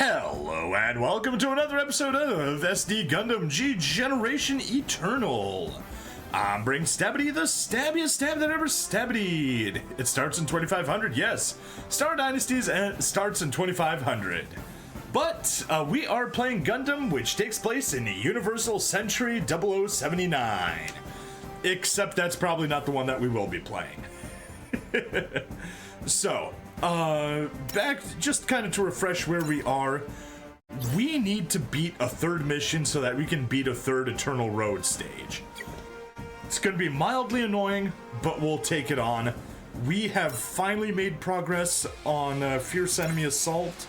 Hello and welcome to another episode of SD Gundam G Generation Eternal. I'm Bring Stabbity, the stabbiest stab that ever stabbityed. It starts in 2500, yes. Star Dynasties starts in 2500. But we are playing Gundam, which takes place in Universal Century 0079. Except that's probably not the one that we will be playing. So, back just kind of to refresh where we are, we need to beat a third mission so that we can beat a third Eternal Road stage. It's going to be mildly annoying, but we'll take it on. We have finally made progress on Fierce Enemy Assault.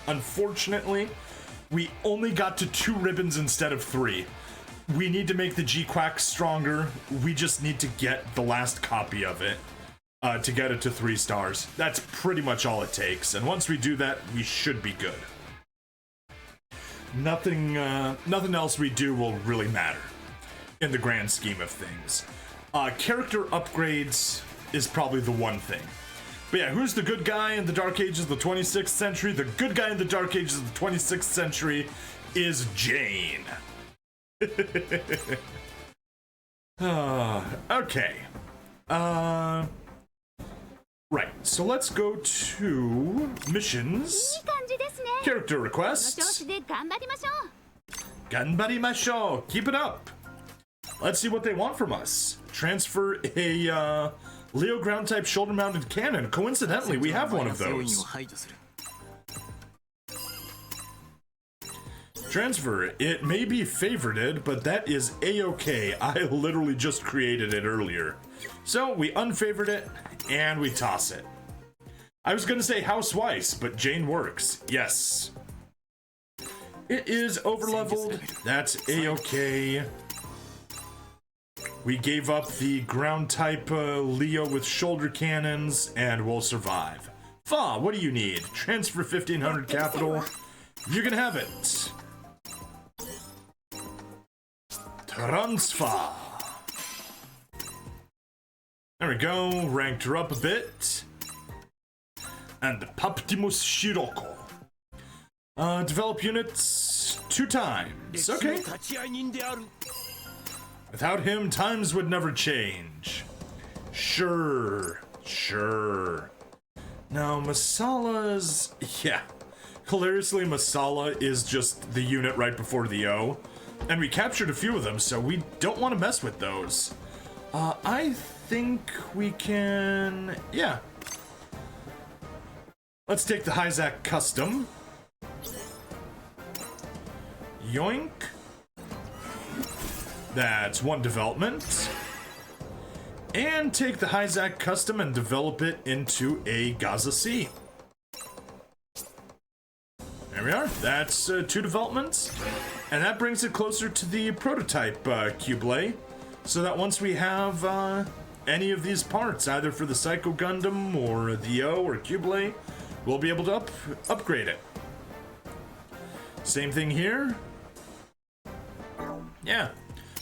Unfortunately, we only got to 2 ribbons instead of 3. We need to make the G-Quack stronger. We just need to get the last copy of it. To get it to 3 stars. That's pretty much all it takes, and once we do that, we should be good. Nothing else we do will really matter in the grand scheme of things. Character upgrades is probably the one thing. But yeah, who's the good guy in the Dark Ages of the 26th century? The good guy in the Dark Ages of the 26th century is Jane. Okay. Right, so let's go to missions, character requests, ganbarimashou, keep it up. Let's see what they want from us. Transfer a Leo ground type shoulder mounted cannon. Coincidentally, we have one of those. Transfer, it may be favorited, but that is a-okay. I literally just created it earlier. So we unfavored it, and we toss it. I was gonna say housewife, but Jane works. Yes. It is overleveled. That's a-okay. We gave up the ground type Leo with shoulder cannons, and we'll survive. Fa, what do you need? Transfer 1500 capital. You can have it. Transfer. There we go, ranked her up a bit. And Paptimus Shiroko. Develop units 2 times. Okay. Without him, times would never change. Sure. Now, Masala's... yeah. Hilariously, Masala is just the unit right before the O. And we captured a few of them, so we don't want to mess with those. I think we can... yeah. Let's take the Hyzak Custom. Yoink. That's 1 development. And take the Hyzak Custom and develop it into a Gaza C. There we are. That's 2 developments. And that brings it closer to the prototype Q-Blade. So that once we have any of these parts, either for the Psycho Gundam or the O or Q-Blade, we'll be able to upgrade it. Same thing here. Yeah,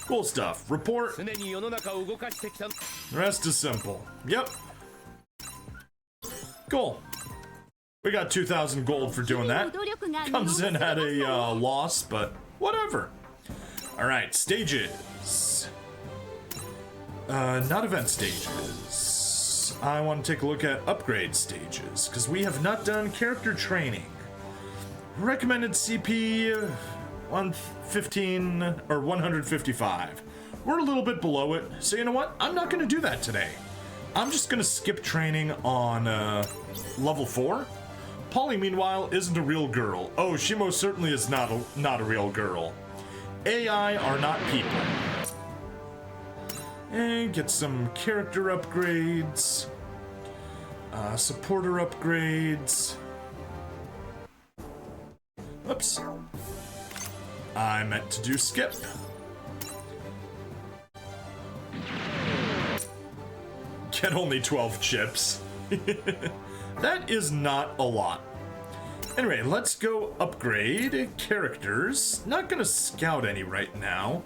cool stuff. Report. The rest is simple. Yep. Cool. We got 2,000 gold for doing that. Comes in at a loss, but whatever. All right, stages. Not event stages. I want to take a look at upgrade stages, because we have not done character training. Recommended CP 115 or 155. We're a little bit below it, so you know what? I'm not going to do that today. I'm just going to skip training on level 4. Polly, meanwhile, isn't a real girl. Oh, she most certainly is not a real girl. AI are not people. And get some character upgrades. Supporter upgrades. Oops. I meant to do skip. Get only 12 chips. That is not a lot. Anyway, let's go upgrade characters. Not gonna scout any right now.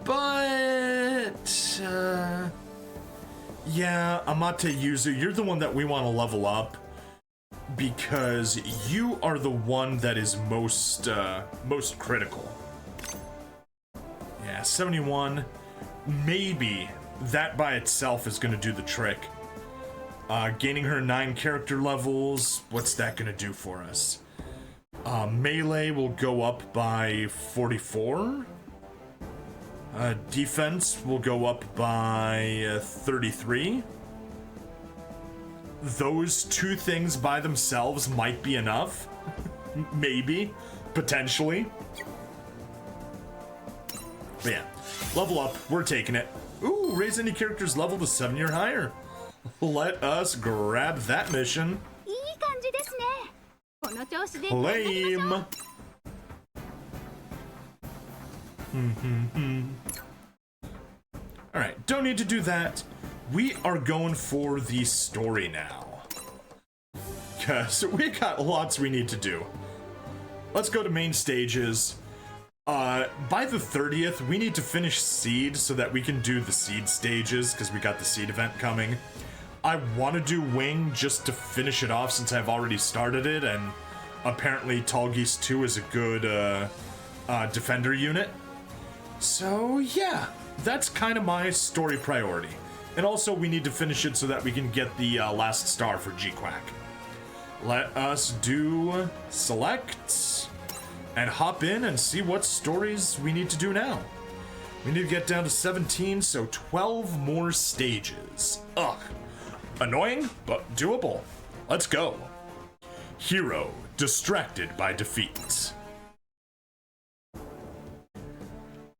But... yeah, Amate Yuzu, you're the one that we want to level up. because you are the one that is most critical. Yeah, 71. Maybe that by itself is going to do the trick. Gaining her 9 character levels, what's that going to do for us? Melee will go up by 44. Defense will go up by 33. Those 2 things by themselves might be enough. Maybe. Potentially. But yeah. Level up. We're taking it. Ooh, raise any character's level to 7 or higher. Let us grab that mission. Lame. Alright, don't need to do that. We are going for the story now. Because we got lots we need to do. Let's go to main stages. By the 30th, we need to finish Seed so that we can do the Seed stages, because we got the Seed event coming. I want to do Wing just to finish it off since I've already started it, and apparently Tallgeese 2 is a good defender unit. So yeah, that's kind of my story priority. And also we need to finish it so that we can get the last star for G-Quack. Let us do select and hop in and see what stories we need to do now. We need to get down to 17, so 12 more stages. Ugh. Annoying, but doable. Let's go. Heero, distracted by defeat.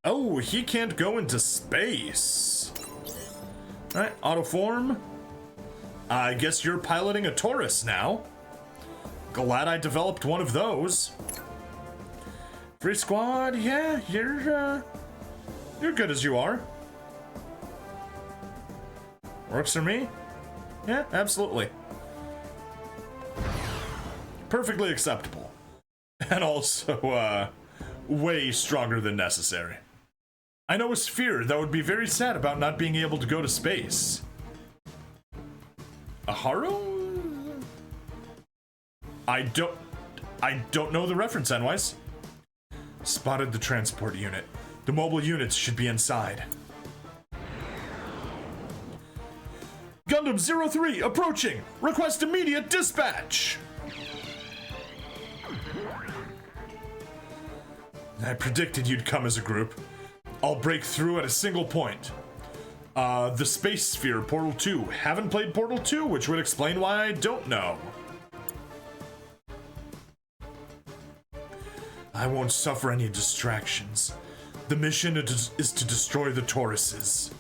Oh, he can't go into space. Alright, auto form. I guess you're piloting a Taurus now. Glad I developed one of those. Free squad, yeah, you're good as you are. Works for me. Yeah, absolutely. Perfectly acceptable. And also, way stronger than necessary. I know a sphere that would be very sad about not being able to go to space. A Heero? I don't know the reference, Enwise. Spotted the transport unit. The mobile units should be inside. Gundam 03 approaching! Request immediate dispatch! I predicted you'd come as a group. I'll break through at a single point. The Space Sphere, Portal 2. Haven't played Portal 2, which would explain why I don't know. I won't suffer any distractions. The mission is to destroy the Tauruses.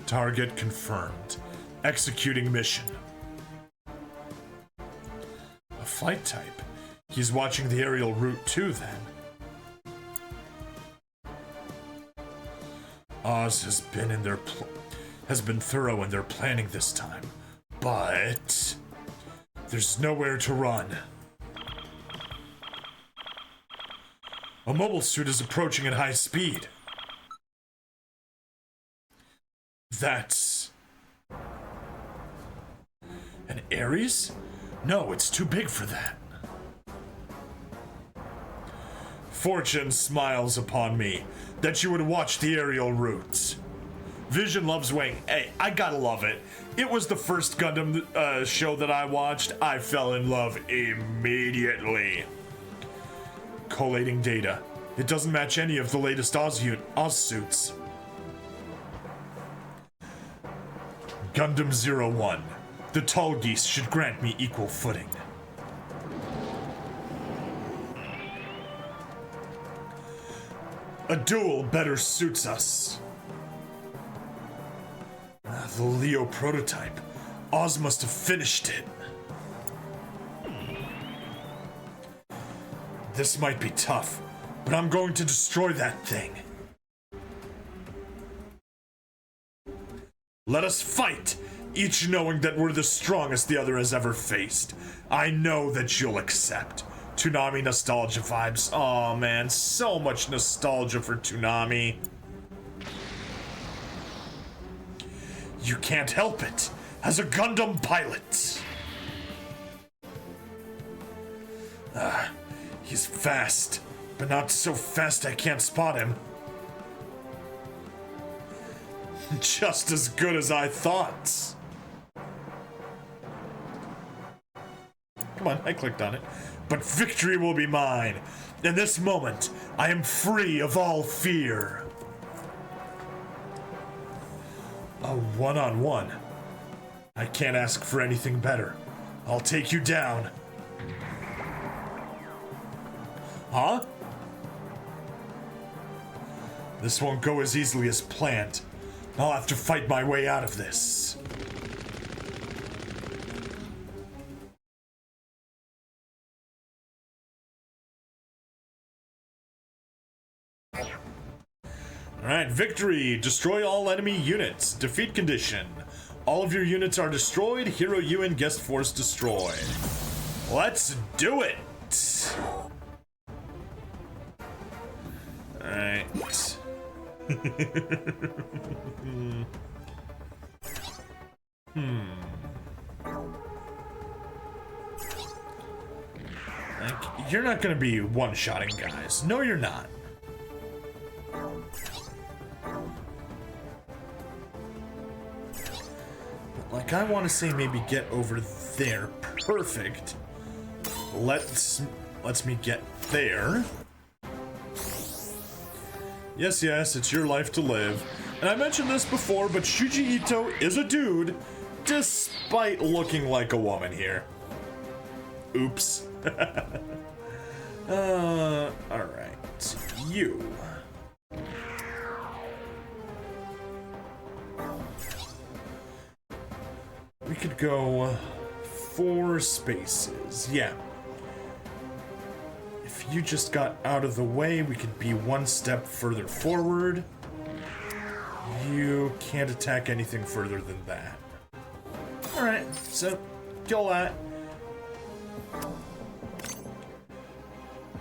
Target confirmed. Executing mission. A flight type. He's watching the aerial route too, then. Oz has been thorough in their planning this time, but there's nowhere to run. A mobile suit is approaching at high speed. That's an Ares? No, it's too big for that. Fortune smiles upon me that you would watch the aerial routes. Vision loves Wing. Hey, I gotta love it. It was the first Gundam show that I watched. I fell in love immediately. Collating data. It doesn't match any of the latest Oz suits. Gundam 01. The Tallgeese should grant me equal footing. A duel better suits us. The Leo prototype. Oz must have finished it. This might be tough, but I'm going to destroy that thing. Let us fight, each knowing that we're the strongest the other has ever faced. I know that you'll accept. Toonami nostalgia vibes. Oh man, so much nostalgia for Toonami. You can't help it, as a Gundam pilot. He's fast, but not so fast I can't spot him. Just as good as I thought. Come on, I clicked on it. But victory will be mine. In this moment, I am free of all fear. A one-on-one. I can't ask for anything better. I'll take you down. Huh? This won't go as easily as planned. I'll have to fight my way out of this. Alright, victory. Destroy all enemy units. Defeat condition. All of your units are destroyed. Hero UN guest force destroyed. Let's do it. Alright. Like, you're not gonna be one-shotting guys. No, you're not. Like, I want to say maybe get over there. Perfect. Lets me get there. Yes, it's your life to live. And I mentioned this before, but Shuji Ito is a dude, despite looking like a woman here. Oops. Alright. You. We could go 4 spaces. Yeah. If you just got out of the way, we could be 1 step further forward. You can't attack anything further than that. Alright, so kill that.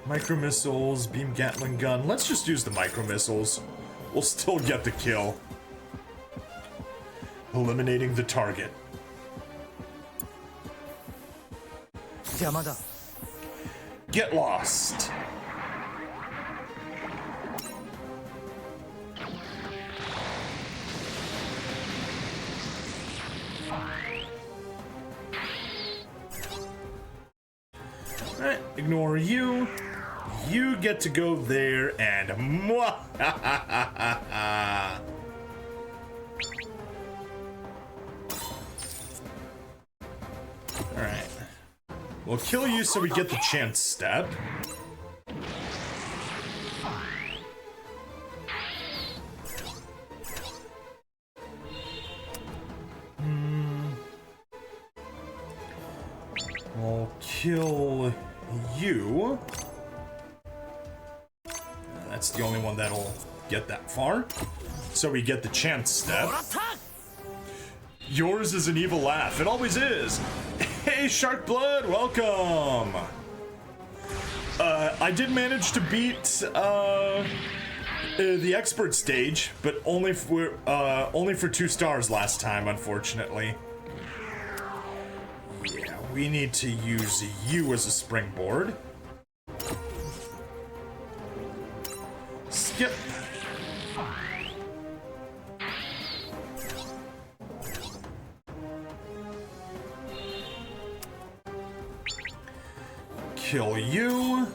Micro missiles, beam Gatling gun. Let's just use the micro missiles. We'll still get the kill. Eliminating the target. Get lost. Alright, ignore you. You get to go there and mwah. Alright. We'll kill you so we get the chance step. We'll kill you. That's the only one that'll get that far. So we get the chance step. Yours is an evil laugh. It always is. Hey, Shark Blood, welcome. I did manage to beat the expert stage, but only for 2 stars last time, unfortunately. Yeah, we need to use you as a springboard. Skip. Kill you.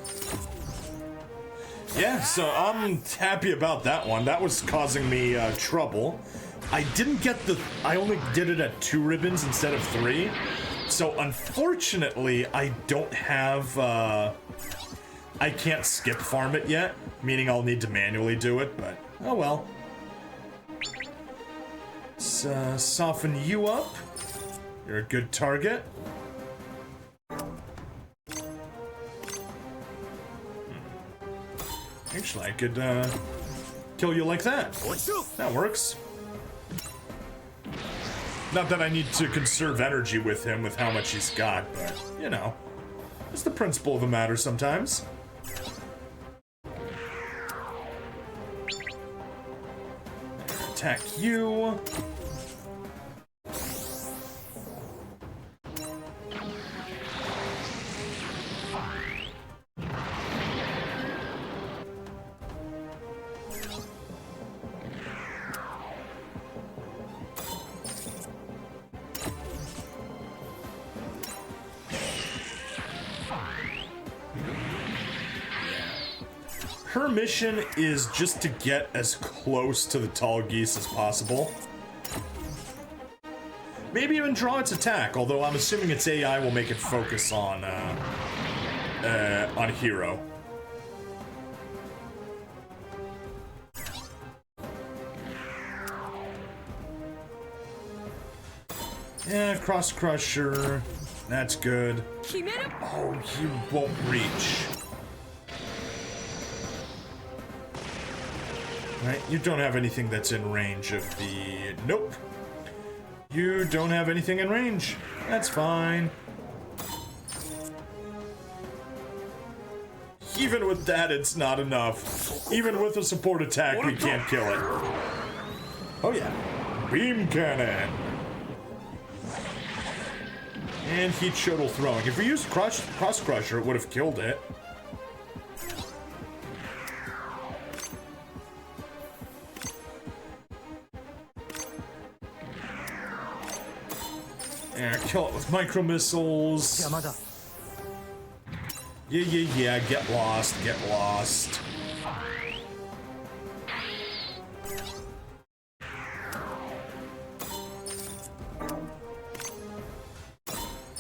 Yeah, so I'm happy about that one. That was causing me trouble. I didn't get I only did it at 2 ribbons instead of 3. So unfortunately, I don't have, I can't skip farm it yet, meaning I'll need to manually do it, but oh well. Let's soften you up. You're a good target. Actually, I could kill you like that. That works. Not that I need to conserve energy with him with how much he's got, but, you know. It's the principle of the matter sometimes. Attack you. her mission is just to get as close to the tall geese as possible. Maybe even draw its attack, although I'm assuming its AI will make it focus on Heero. Yeah, Cross Crusher. That's good. Oh, he won't reach. Right, you don't have anything that's in range of the... Nope. You don't have anything in range. That's fine. Even with that, it's not enough. Even with a support attack, we can't kill it. Oh yeah. Beam cannon. And heat shuttle throwing. If we used Cross Crusher, it would have killed it. Yeah, kill it with micro missiles. Yeah, get lost, get lost.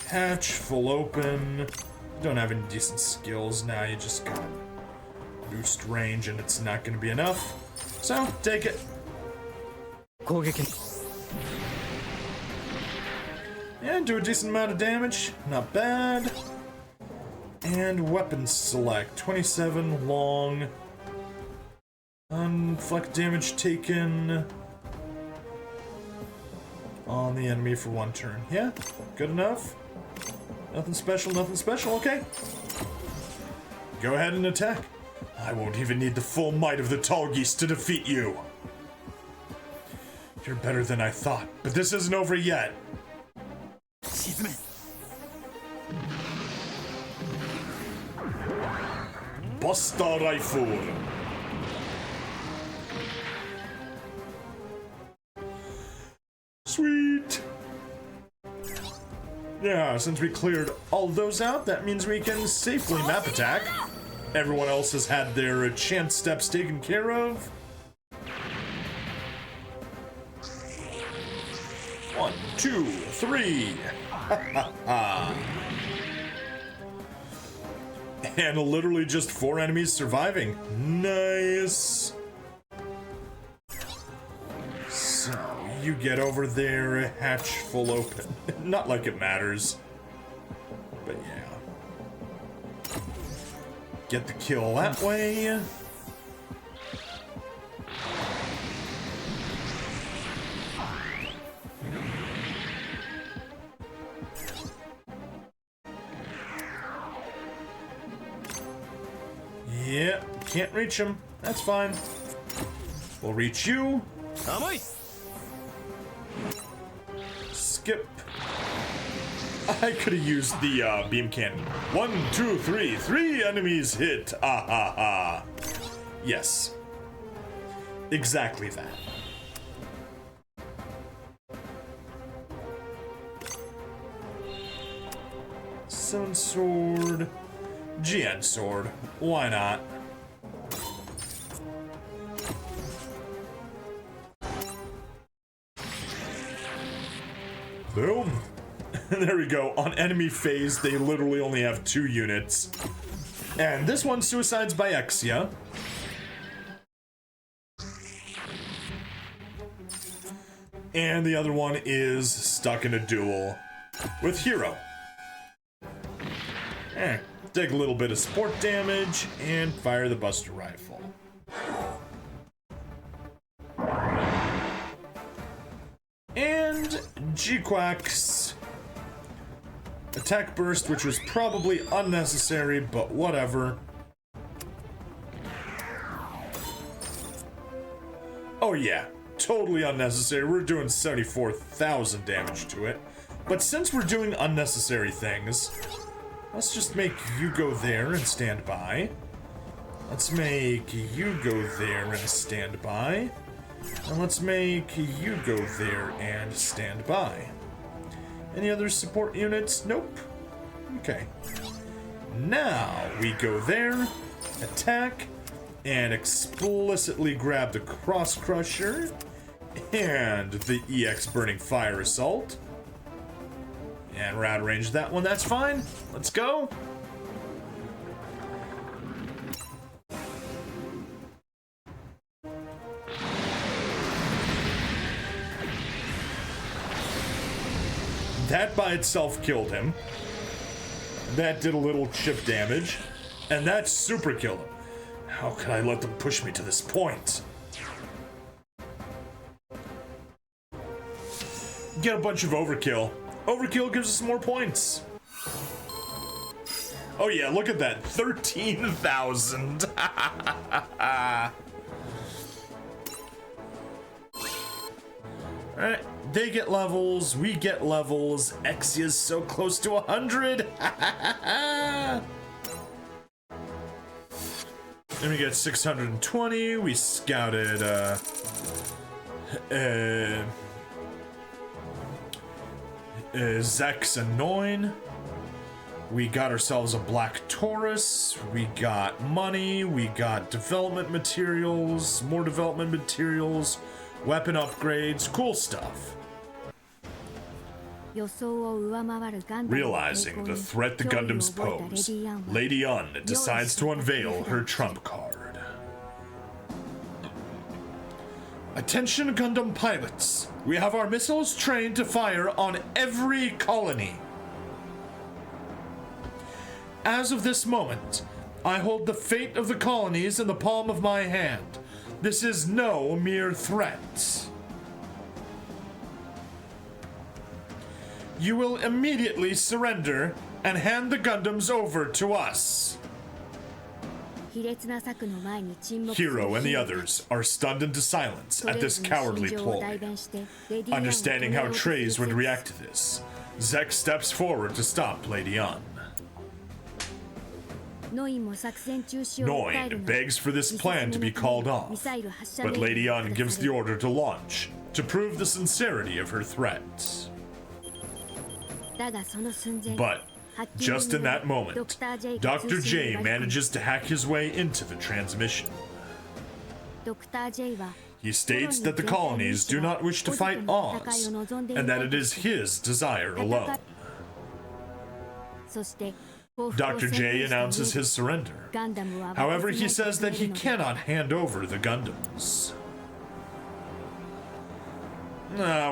Hatch, full open. You don't have any decent skills now, you just got boost range and it's not gonna be enough. So, take it. And do a decent amount of damage, not bad. And weapon select, 27 long. Unflect damage taken on the enemy for 1 turn. Yeah, good enough. Nothing special, okay. Go ahead and attack. I won't even need the full might of the tall geese to defeat you. You're better than I thought, but this isn't over yet. Buster Rifle. Sweet. Yeah, since we cleared all those out, that means we can safely map attack. Everyone else has had their chance steps taken care of. 1, 2, 3. And literally just 4 enemies surviving. Nice. So, you get over there, hatch full open. Not like it matters. But yeah. Get the kill that way. Yeah, can't reach him. That's fine. We'll reach you. Skip. I could have used the beam cannon. 1, 2, 3. 3 enemies hit. Ah ha ha. Yes. Exactly that. Sun sword. GN sword. Why not? Boom. There we go. On enemy phase, they literally only have 2 units. And this one suicides by Exia. And the other one is stuck in a duel with Heero. Take a little bit of support damage and fire the Buster Rifle. And G-Quack's attack burst, which was probably unnecessary, but whatever. Oh yeah, totally unnecessary. We're doing 74,000 damage to it. But since we're doing unnecessary things, let's just make you go there and stand by. Let's make you go there and stand by. And let's make you go there and stand by. Any other support units? Nope. Okay. Now we go there, attack, and explicitly grab the Cross Crusher and the EX Burning Fire Assault. And we're out of range of that one. That's fine. Let's go. That by itself killed him. That did a little chip damage. And that super killed him. How could I let them push me to this point? Get a bunch of overkill. Overkill gives us more points. Oh yeah, look at that. 13,000. Alright, they get levels, we get levels. Exia's so close to 100. Then we get 620. We scouted Zex and Noin. We got ourselves a Black Taurus. We got money. We got development materials, more development materials, weapon upgrades, cool stuff. Realizing the threat the Gundams pose, Lady Une decides to unveil her trump card. Attention Gundam pilots, we have our missiles trained to fire on every colony. As of this moment, I hold the fate of the colonies in the palm of my hand. This is no mere threat. You will immediately surrender and hand the Gundams over to us. Heero and the others are stunned into silence at this cowardly ploy. Understanding how Treize would react to this, Zex steps forward to stop Lady Une. Noin begs for this plan to be called off, but Lady Une gives the order to launch to prove the sincerity of her threat. But just in that moment, Dr. J manages to hack his way into the transmission. He states that the colonies do not wish to fight Oz, and that it is his desire alone. Dr. J announces his surrender. However, he says that he cannot hand over the Gundams.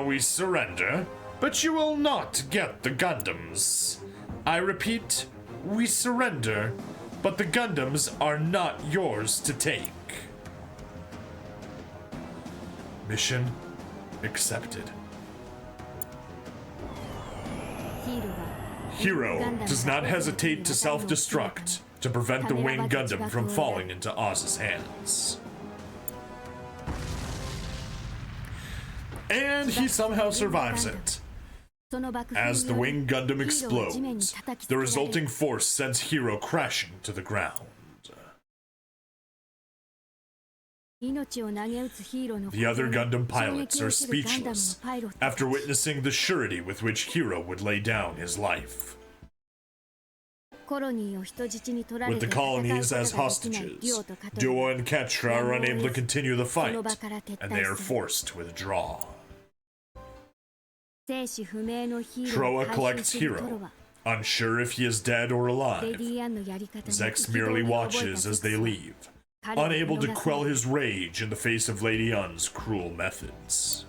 We surrender, but you will not get the Gundams. I repeat, we surrender, but the Gundams are not yours to take. Mission accepted. Heero does not hesitate to self-destruct to prevent the Wing Gundam from falling into Oz's hands. And he somehow survives it. As the Wing Gundam explodes, the resulting force sends Heero crashing to the ground. The other Gundam pilots are speechless after witnessing the surety with which Heero would lay down his life. With the colonies as hostages, Duo and Ketra are unable to continue the fight, and they are forced to withdraw. Troa collects Heero, unsure if he is dead or alive. Zex merely watches as they leave, unable to quell his rage in the face of Lady Une's cruel methods.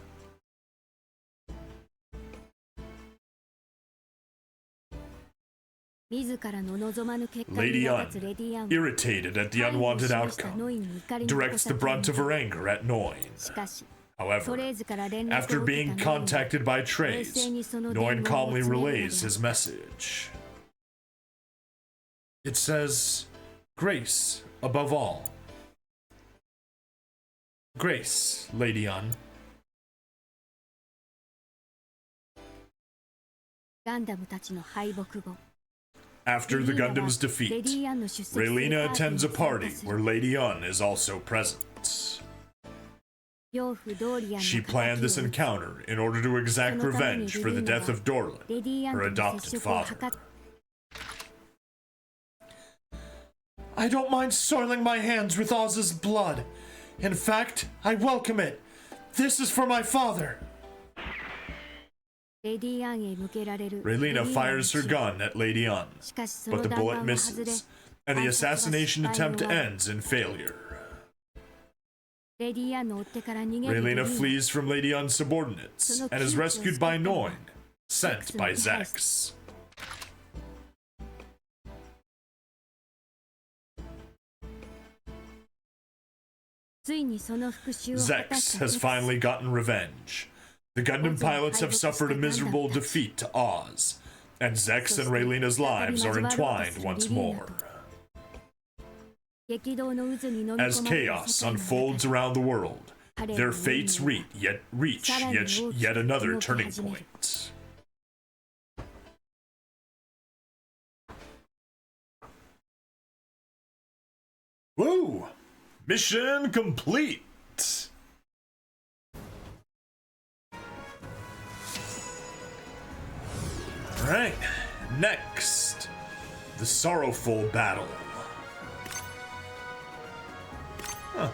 Lady Une, irritated at the unwanted outcome, directs the brunt of her anger at Noin. However, after being contacted by Treize, Noin calmly relays his message. It says, "Grace above all." Grace, Lady Une. After the Gundam's defeat, Raylina attends a party where Lady Une is also present. She planned this encounter in order to exact revenge for the death of Dorlin, her adopted father. I don't mind soiling my hands with Oz's blood. In fact, I welcome it. This is for my father. Raylena fires her gun at Lady An, but the bullet misses, and the assassination attempt ends in failure. Raylena flees from Lady An's subordinates and is rescued by Noin, sent by Zex. Zex has finally gotten revenge. The Gundam pilots have suffered a miserable defeat to Oz, and Zex and Raylena's lives are entwined once more. As chaos unfolds around the world, their fates reach yet another turning point. Woo! Mission complete! Alright, next, the sorrowful battle. Huh.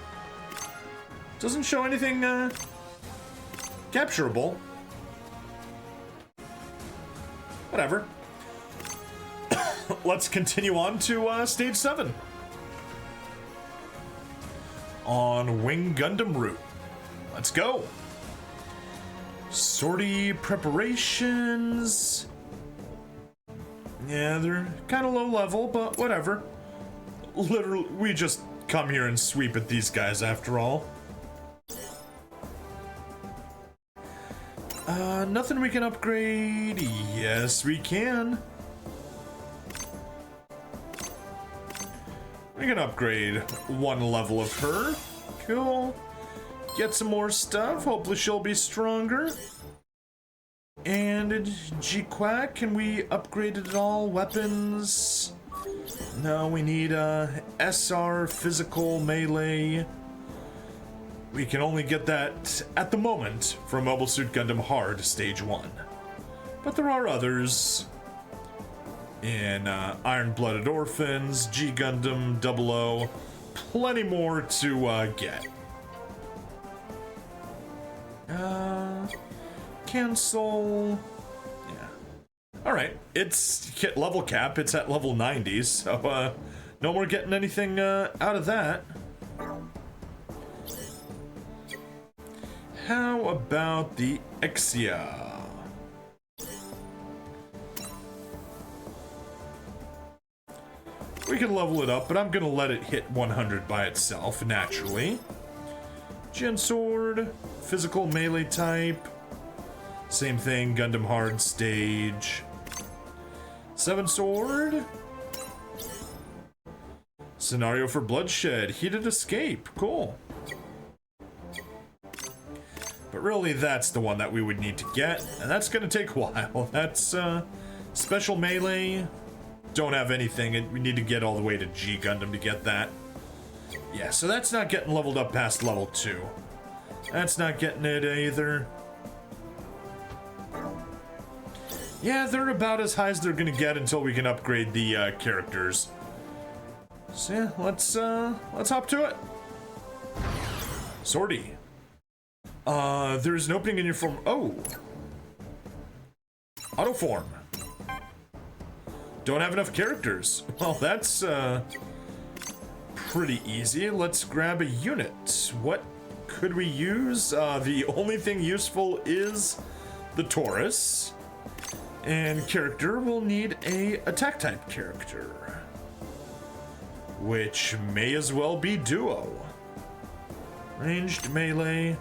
Doesn't show anything, capturable. Whatever. Let's continue on to, stage 7. On Wing Gundam route. Let's go. Sortie preparations. Yeah, they're kind of low level, but whatever. Literally, we just come here and sweep at these guys after all. Nothing we can upgrade. Yes, we can. We can upgrade one level of her. Cool. Get some more stuff. Hopefully she'll be stronger. And G-Quack, can we upgrade it at all? Weapons? No, we need SR physical melee. We can only get that at the moment from Mobile Suit Gundam Hard Stage 1. But there are others. In Iron-Blooded Orphans, G Gundam, 00, plenty more to get. Cancel. Yeah. Alright, it's hit level cap, it's at level 90, so no more getting anything out of that. How about the Exia? We can level it up, but I'm gonna let it hit 100 by itself, naturally. Gen Sword, physical melee type. Same thing, Gundam Hard Stage. 7 Sword. Scenario for Bloodshed, Heated Escape, cool. But really, that's the one that we would need to get, and that's gonna take a while. That's, special melee. Don't have anything, and we need to get all the way to G Gundam to get that. Yeah, so that's not getting leveled up past level 2. That's not getting it either. Yeah, they're about as high as they're gonna get until we can upgrade the characters. So yeah, let's hop to it. Sortie. There's an opening in your form. Oh. Auto form. Don't have enough characters. Well, that's pretty easy. Let's grab a unit. What could we use? The only thing useful is the Taurus. And character will need a attack type character, which may as well be duo. Ranged melee.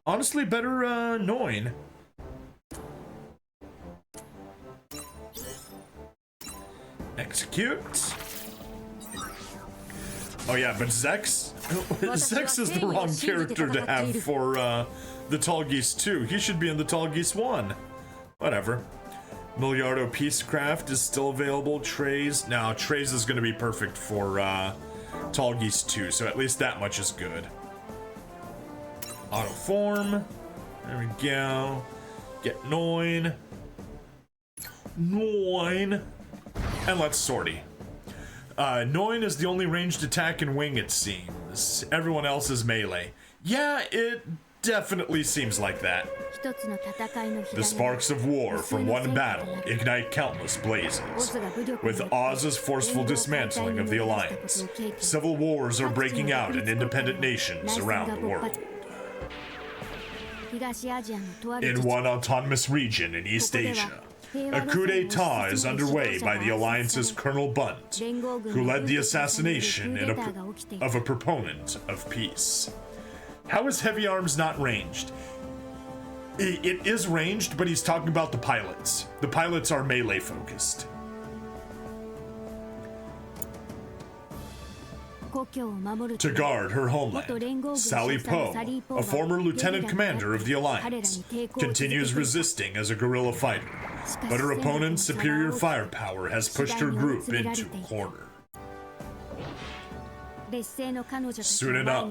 Honestly, better Noin. Execute. Oh yeah, but Zex? Zex is the wrong character to have for the Tall Geese 2. He should be in the Tall Geese 1. Whatever. Milliardo Peacecraft is still available. Trays. Now, Trays is going to be perfect for Tall Geese 2, so at least that much is good. Auto form. There we go. Get Noin. Noin. And let's sortie. Noin is the only ranged attack in wing, it seems. Everyone else is melee. Yeah, it definitely seems like that. The sparks of war from one battle ignite countless blazes. With Oz's forceful dismantling of the Alliance, civil wars are breaking out in independent nations around the world. In one autonomous region in East Asia, a coup d'etat is underway by the Alliance's Colonel Bunt, who led the assassination of a proponent of peace. How is Heavy Arms not ranged? It is ranged, but he's talking about the pilots. The pilots are melee focused. To guard her homeland, Sally Poe, a former lieutenant commander of the Alliance, continues resisting as a guerrilla fighter, but her opponent's superior firepower has pushed her group into a corner. Soon enough,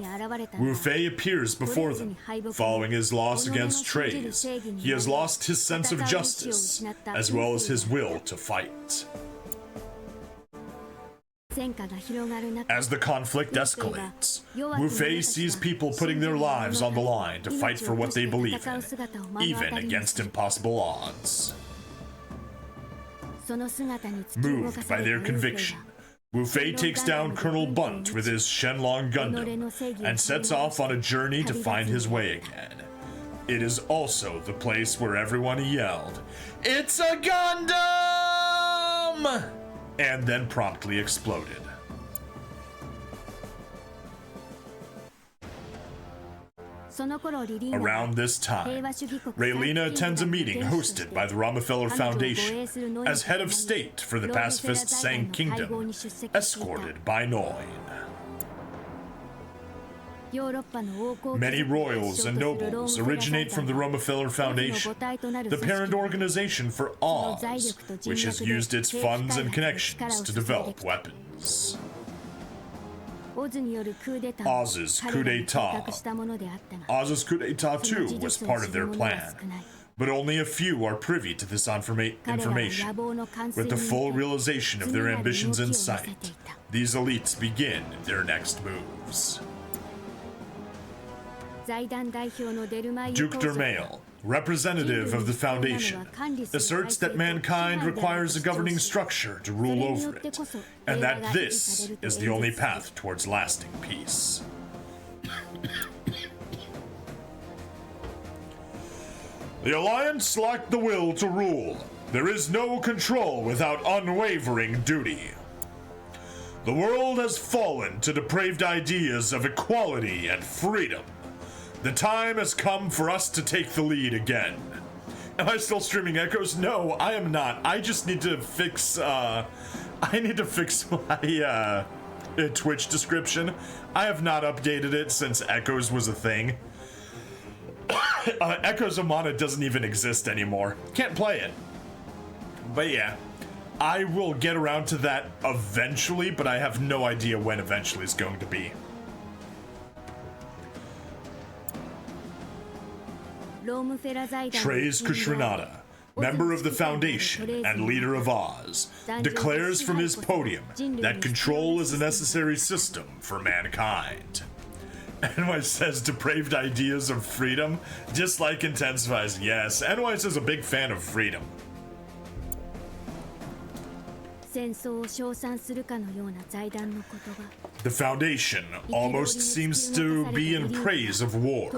Wu Fei appears before them. Following his loss against Treize, he has lost his sense of justice, as well as his will to fight. As the conflict escalates, Wu Fei sees people putting their lives on the line to fight for what they believe in, even against impossible odds. Moved by their conviction, Wu Fei takes down Colonel Bunt with his Shenlong Gundam and sets off on a journey to find his way again. It is also the place where everyone yelled, "It's a Gundam!" and then promptly exploded. Around this time, Raylina attends a meeting hosted by the Rockefeller Foundation as head of state for the pacifist Sang Kingdom, escorted by Noin. Many royals and nobles originate from the Rockefeller Foundation, the parent organization for Oz, which has used its funds and connections to develop weapons. Oz's coup d'etat. Oz's coup d'etat too was part of their plan, but only a few are privy to this information. With the full realization of their ambitions in sight, these elites begin their next moves. Duke Dermail, representative of the Foundation, asserts that mankind requires a governing structure to rule over it, and that this is the only path towards lasting peace. The Alliance lacked the will to rule. There is no control without unwavering duty. The world has fallen to depraved ideas of equality and freedom. The time has come for us to take the lead again. Am I still streaming echoes? No, I am not. I just need to fix, my, Twitch description. I have not updated it since echoes was a thing. Echoes of Mana doesn't even exist anymore. Can't play it. But yeah, I will get around to that eventually, but I have no idea when eventually is going to be. Treize Kushrinada, member of the Foundation and leader of Oz, declares from his podium that control is a necessary system for mankind. NY says depraved ideas of freedom. Dislike intensifies. Yes, NY is a big fan of freedom. The Foundation almost seems to be in praise of war.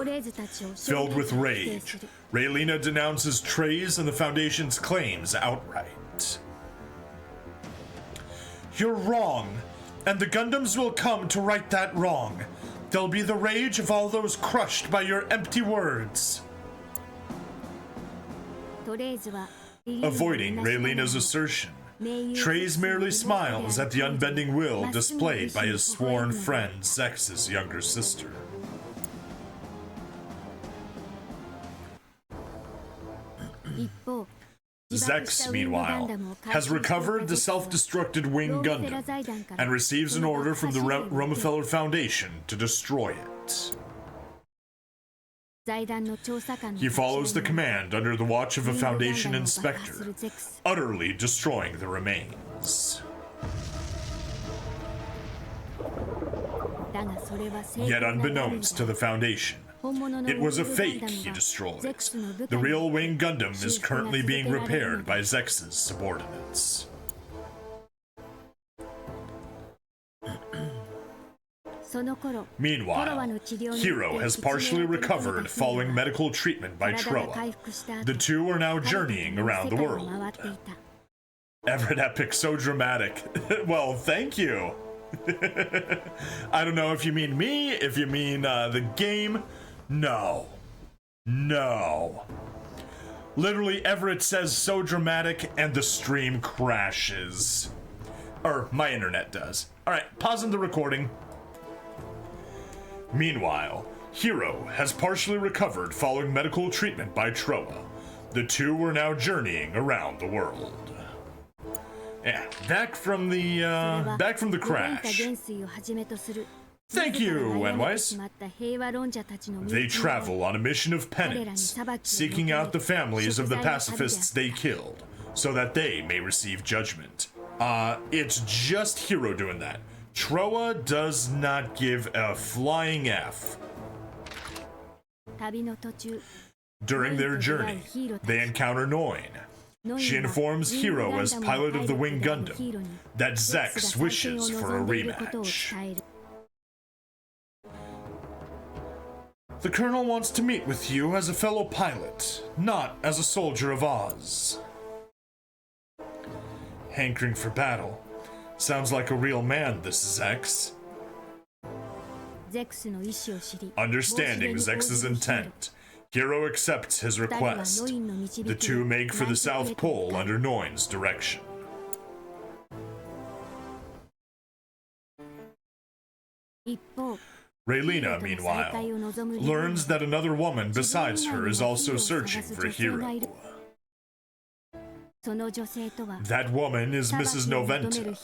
Filled with rage, Raylina denounces Treize and the Foundation's claims outright. You're wrong, and the Gundams will come to right that wrong. There'll be the rage of all those crushed by your empty words. Avoiding Raylina's assertion, Treize merely smiles at the unbending will displayed by his sworn friend Zex's younger sister. Zex, meanwhile, has recovered the self-destructed Wing Gundam and receives an order from the Rockefeller Foundation to destroy it. He follows the command under the watch of a Foundation inspector, utterly destroying the remains. was. Yet unbeknownst to the Foundation, it was a fake he destroyed. The real Wing Gundam is currently being repaired by Zex's subordinates. Meanwhile, Heero has partially recovered following medical treatment by Troa. The two are now journeying around the world. Everett epic, so dramatic. Well, thank you. I don't know if you mean me, if you mean the game. No. No. Literally, Everett says so dramatic and the stream crashes. Or my internet does. Alright, pausing the recording. Meanwhile, Heero has partially recovered following medical treatment by Troa. The two are now journeying around the world. Yeah, back from the crash. Thank you, Wenwise. They travel on a mission of penance, seeking out the families of the pacifists they killed, so that they may receive judgment. It's just Heero doing that. Troa does not give a flying F. During their journey, they encounter Noin. She informs Heero as pilot of the Wing Gundam that Zex wishes for a rematch. The Colonel wants to meet with you as a fellow pilot, not as a soldier of Oz. Hankering for battle. Sounds like a real man, this Zex. Understanding Zex's intent, Heero accepts his request. The two make for the South Pole under Noin's direction. Raylina, meanwhile, learns that another woman besides her is also searching for Heero. That woman is Mrs. Noventa.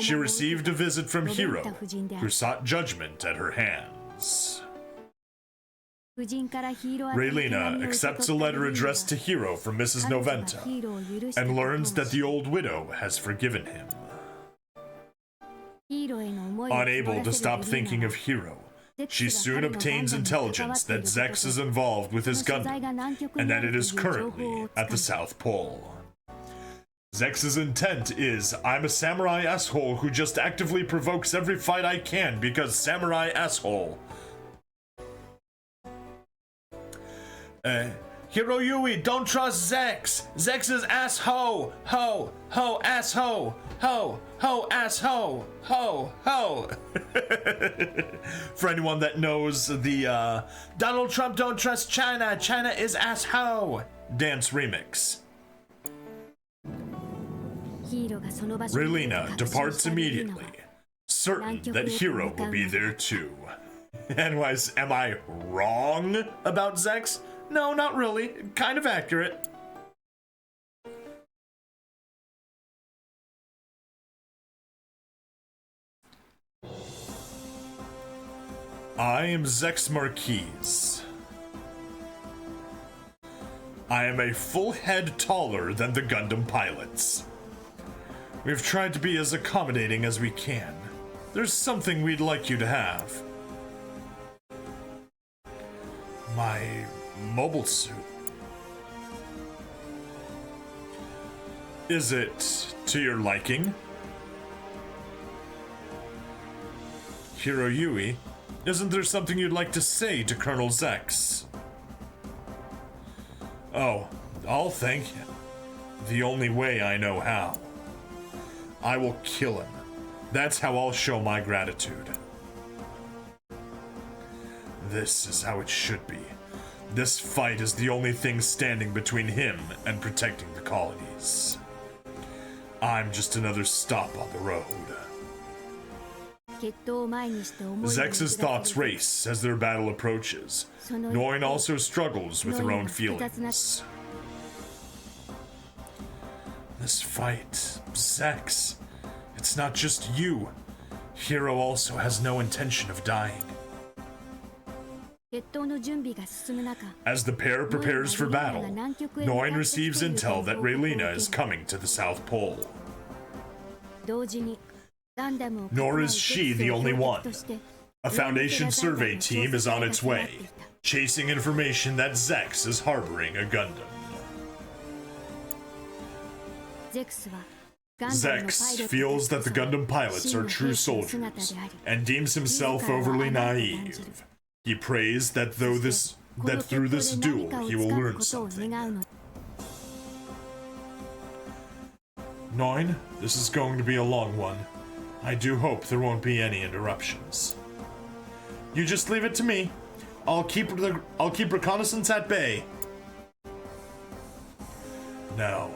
She received a visit from Heero, who sought judgment at her hands. Raylina accepts a letter addressed to Heero from Mrs. Noventa and learns that the old widow has forgiven him. Unable to stop thinking of Heero, she soon obtains intelligence that Zex is involved with his Gundam and that it is currently at the South Pole. Zex's intent is, I'm a samurai asshole who just actively provokes every fight I can because samurai asshole. Heero Yui, don't trust Zex. Zex is asshole. Ho, ho, asshole. Ho, ho, asshole. Ho, ho. For anyone that knows the Donald Trump don't trust China. China is asshole dance remix. Raylina departs immediately, certain that Heero will be there too. Anyways, am I wrong about Zex? No, not really. Kind of accurate. I am Zex Marquise. I am a full head taller than the Gundam pilots. We've tried to be as accommodating as we can. There's something we'd like you to have. My mobile suit. Is it to your liking? Heero Yui, isn't there something you'd like to say to Colonel Zex? Oh, I'll thank him. The only way I know how. I will kill him. That's how I'll show my gratitude. This is how it should be. This fight is the only thing standing between him and protecting the colonies. I'm just another stop on the road. Zex's thoughts race as their battle approaches. Noin also struggles with her own feelings. This fight, Zex, it's not just you. Heero also has no intention of dying. As the pair prepares for battle, Noin receives intel that Raylina is coming to the South Pole. Nor is she the only one. A Foundation survey team is on its way, chasing information that Zex is harboring a Gundam. Zex feels that the Gundam pilots are true soldiers, and deems himself overly naive. He prays that through this duel he will learn something. 9, this is going to be a long one. I do hope there won't be any interruptions. You just leave it to me. I'll keep reconnaissance at bay. No,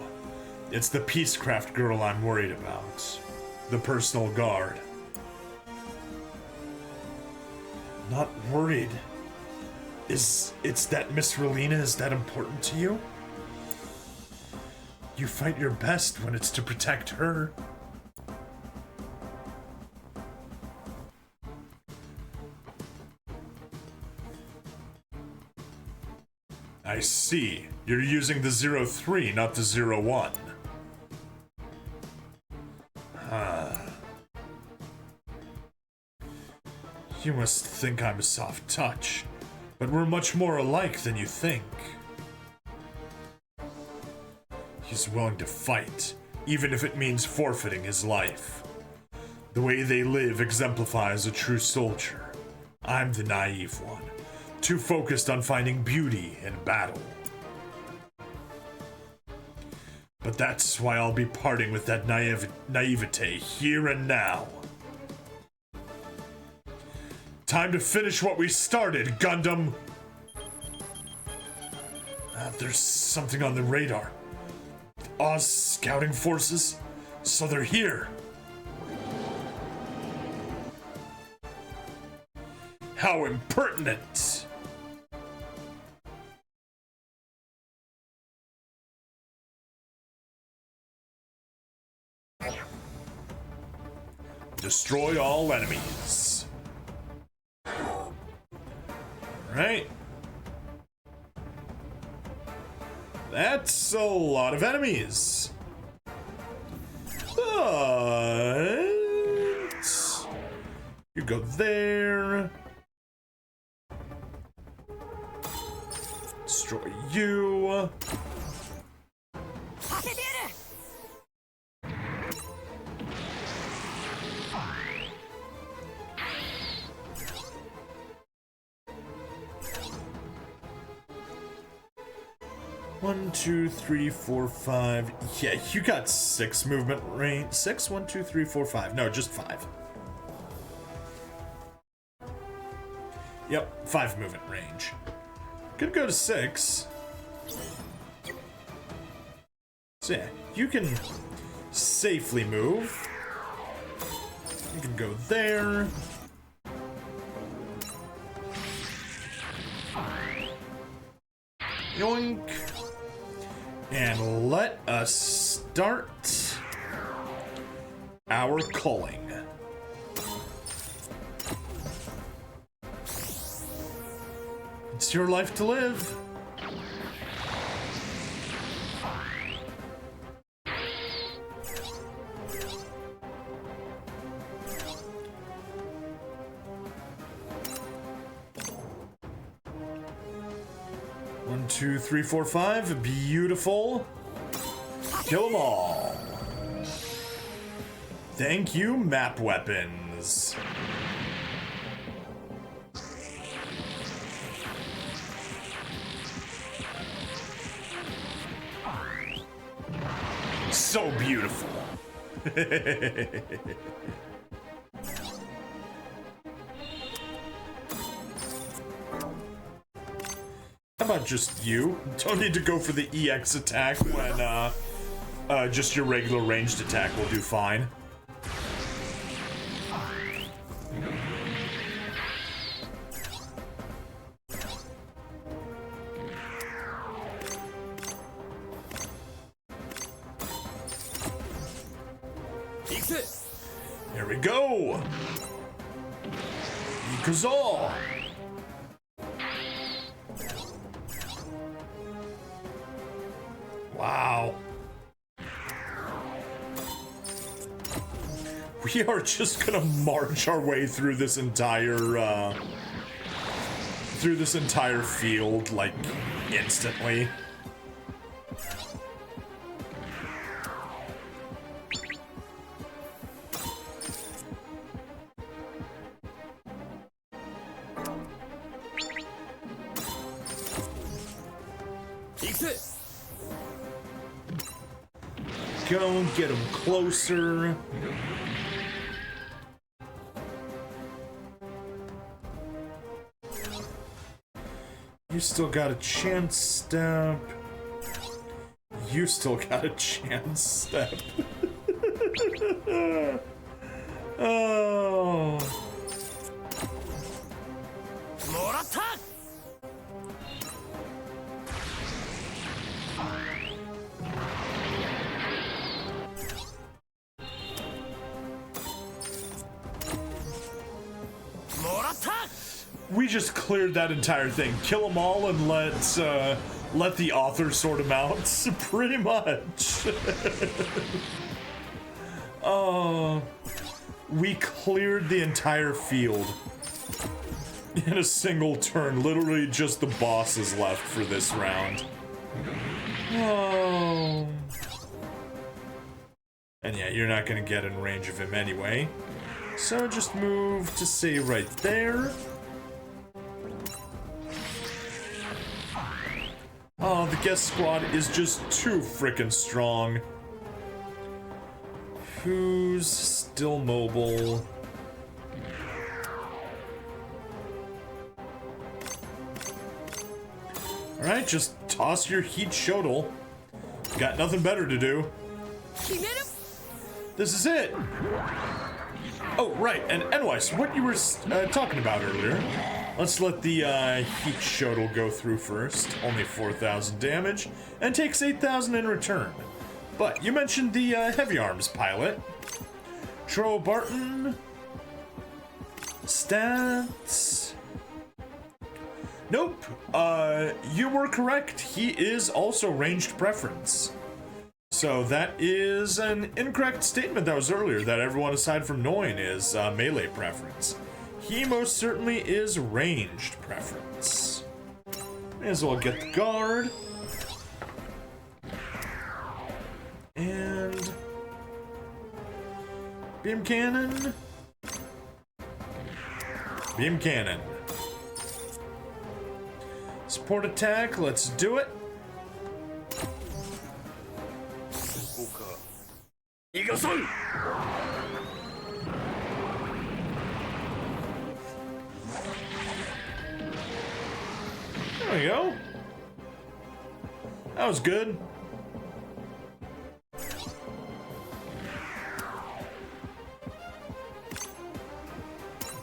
it's the Peacecraft girl I'm worried about. The personal guard. Not worried. It's that Miss Relina is that important to you? You fight your best when it's to protect her. I see. You're using the 03, not the 01. You must think I'm a soft touch, but we're much more alike than you think. He's willing to fight, even if it means forfeiting his life. The way they live exemplifies a true soldier. I'm the naive one, too focused on finding beauty in battle. But that's why I'll be parting with that naivete here and now. Time to finish what we started, Gundam! There's something on the radar. Oz scouting forces? So they're here! How impertinent! Destroy all enemies. Right. That's a lot of enemies. But you go there. Destroy you. One, two, three, four, 5. Yeah, you got 6 movement range. 6? 1, 2, 3, 4, 5. No, just 5. Yep, 5 movement range. Could go to 6. So yeah, you can safely move. You can go there. Yoink. And let us start our culling. It's your life to live. One, two, three, four, 5. Beautiful. Kill them all. Thank you, map weapons. So beautiful. How about just you? Don't need to go for the EX attack when just your regular ranged attack will do fine. Here we go! Ikazal! Wow. We are just gonna march our way through this entire field, like, instantly. Go and get him closer. You still got a chance step. You still got a chance step. Oh. We just cleared that entire thing. Kill them all and let the author sort them out. Pretty much. We cleared the entire field in a single turn. Literally just the bosses left for this round. Oh. And yeah, you're not gonna get in range of him anyway. So just move to say right there. Oh, the guest squad is just too frickin' strong. Who's still mobile? Alright, just toss your heat shuttle. Got nothing better to do. This is it! Oh, right, and anyways, what you were talking about earlier. Let's let the heat shuttle go through first. Only 4,000 damage, and takes 8,000 in return. But you mentioned the heavy arms pilot. Tro Barton. Stats. Nope. You were correct. He is also ranged preference. So that is an incorrect statement that was earlier, that everyone aside from Noin is melee preference. He most certainly is ranged preference. May as well get the guard. And beam cannon. Beam cannon. Support attack, let's do it. There we go. That was good.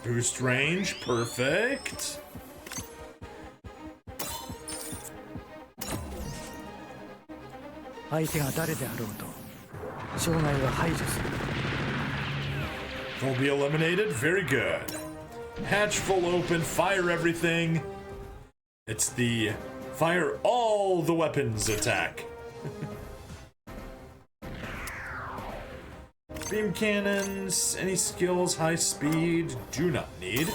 Boost range, perfect. Will be eliminated. Very good. Hatch full open, fire everything. It's the fire all the weapons attack. Beam cannons, any skills, high speed, do not need.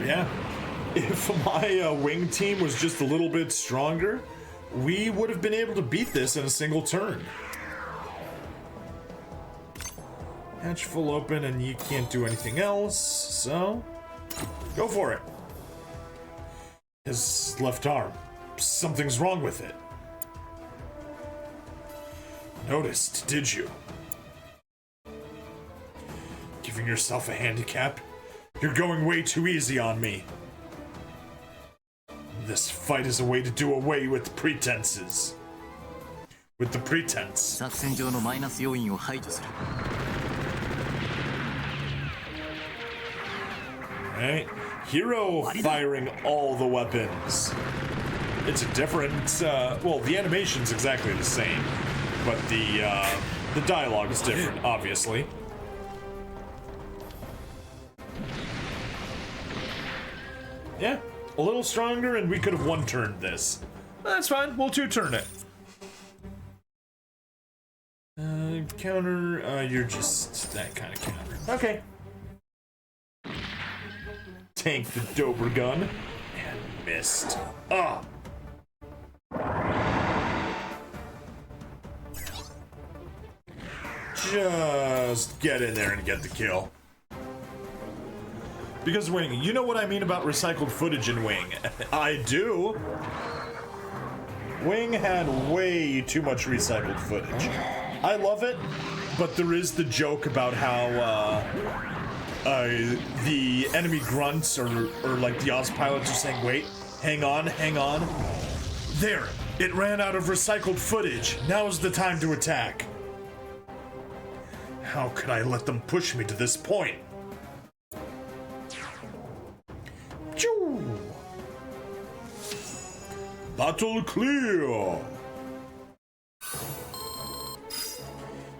Yeah, if my wing team was just a little bit stronger, we would have been able to beat this in a single turn. Hatch full open and you can't do anything else, so go for it. His left arm, something's wrong with it. Noticed, did you? Giving yourself a handicap? You're going way too easy on me. This fight is a way to do away with pretenses. With the pretense. Alright. Heero firing all the weapons. It's a different, well, the animation's exactly the same, but the dialogue is different, obviously. Yeah, a little stronger, and we could have one-turned this. That's fine. We'll two-turn it. Counter. You're just that kind of counter. Okay. Tank the Dober gun. And missed. Ah. Just get in there and get the kill. Because Wing, you know what I mean about recycled footage in Wing. I do. Wing had way too much recycled footage. I love it, but there is the joke about how the enemy grunts or like the Oz pilots are saying, wait, hang on. There, it ran out of recycled footage. Now's the time to attack. How could I let them push me to this point? Choo! Battle clear!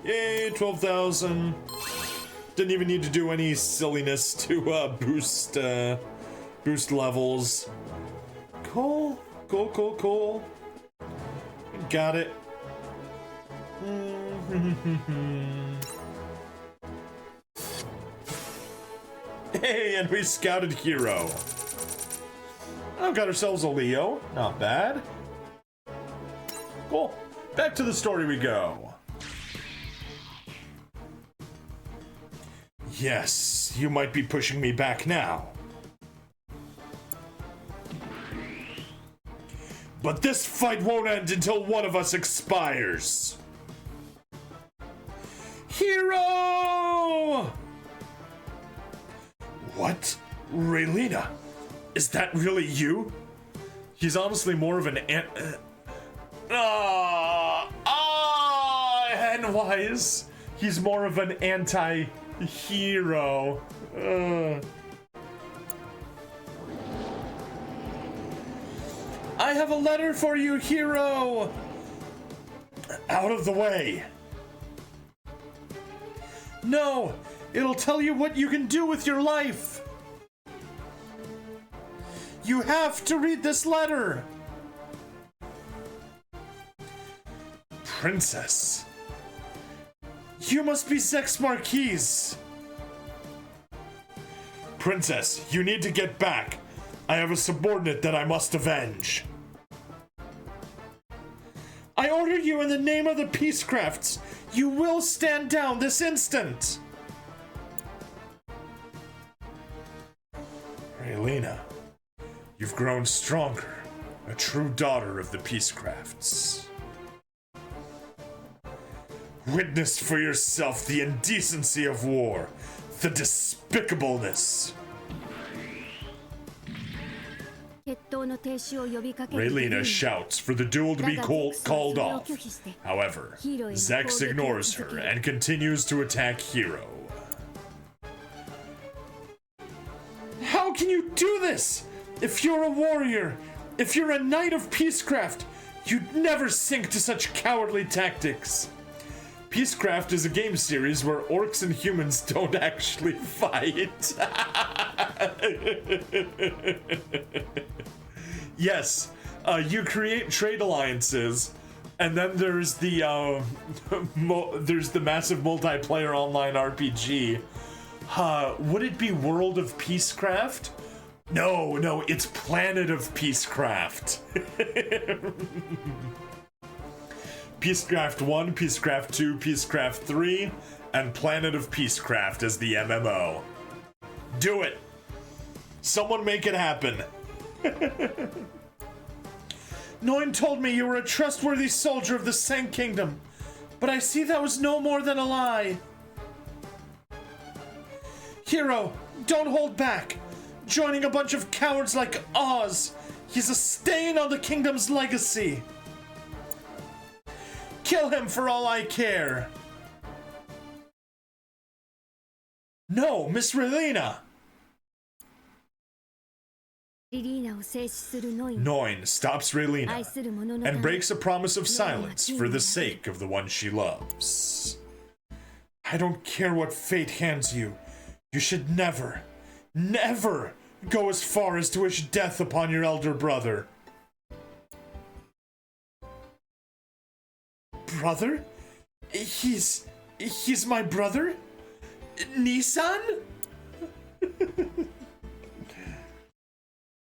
Yay, 12,000. Didn't even need to do any silliness to boost levels. Cool. Got it. Hey, and we scouted Heero. Oh, got ourselves a Leo. Not bad. Cool. Back to the story we go. Yes, you might be pushing me back now. But this fight won't end until one of us expires. Heero! What? Raylina? Is that really you? He's honestly more of an N-wise. He's more of an anti-hero. I have a letter for you, Heero! Out of the way. No! It'll tell you what you can do with your life! You have to read this letter! Princess. You must be Zex Marquise! Princess, you need to get back. I have a subordinate that I must avenge. I order you in the name of the Peacecrafts. You will stand down this instant! Raylina, you've grown stronger, a true daughter of the Peacecrafts. Witness for yourself the indecency of war, the despicableness. Raylina shouts for the duel to be called off. However, Zex ignores her and continues to attack Heero. How can you do this? If you're a warrior, if you're a knight of Peacecraft, you'd never sink to such cowardly tactics. Peacecraft is a game series where orcs and humans don't actually fight. Yes, you create trade alliances, and then there's the massive multiplayer online RPG. Would it be World of Peacecraft? No, it's Planet of Peacecraft. Peacecraft 1, Peacecraft 2, Peacecraft 3, and Planet of Peacecraft as the MMO. Do it! Someone make it happen. Noin told me you were a trustworthy soldier of the Sang Kingdom, but I see that was no more than a lie. Heero, don't hold back. Joining a bunch of cowards like Oz, he's a stain on the kingdom's legacy. Kill him for all I care. No, Miss Raylina. Noin stops Raylina and breaks a promise of silence for the sake of the one she loves. I don't care what fate hands you. You should never go as far as to wish death upon your elder brother. Brother? He's my brother? Nissan?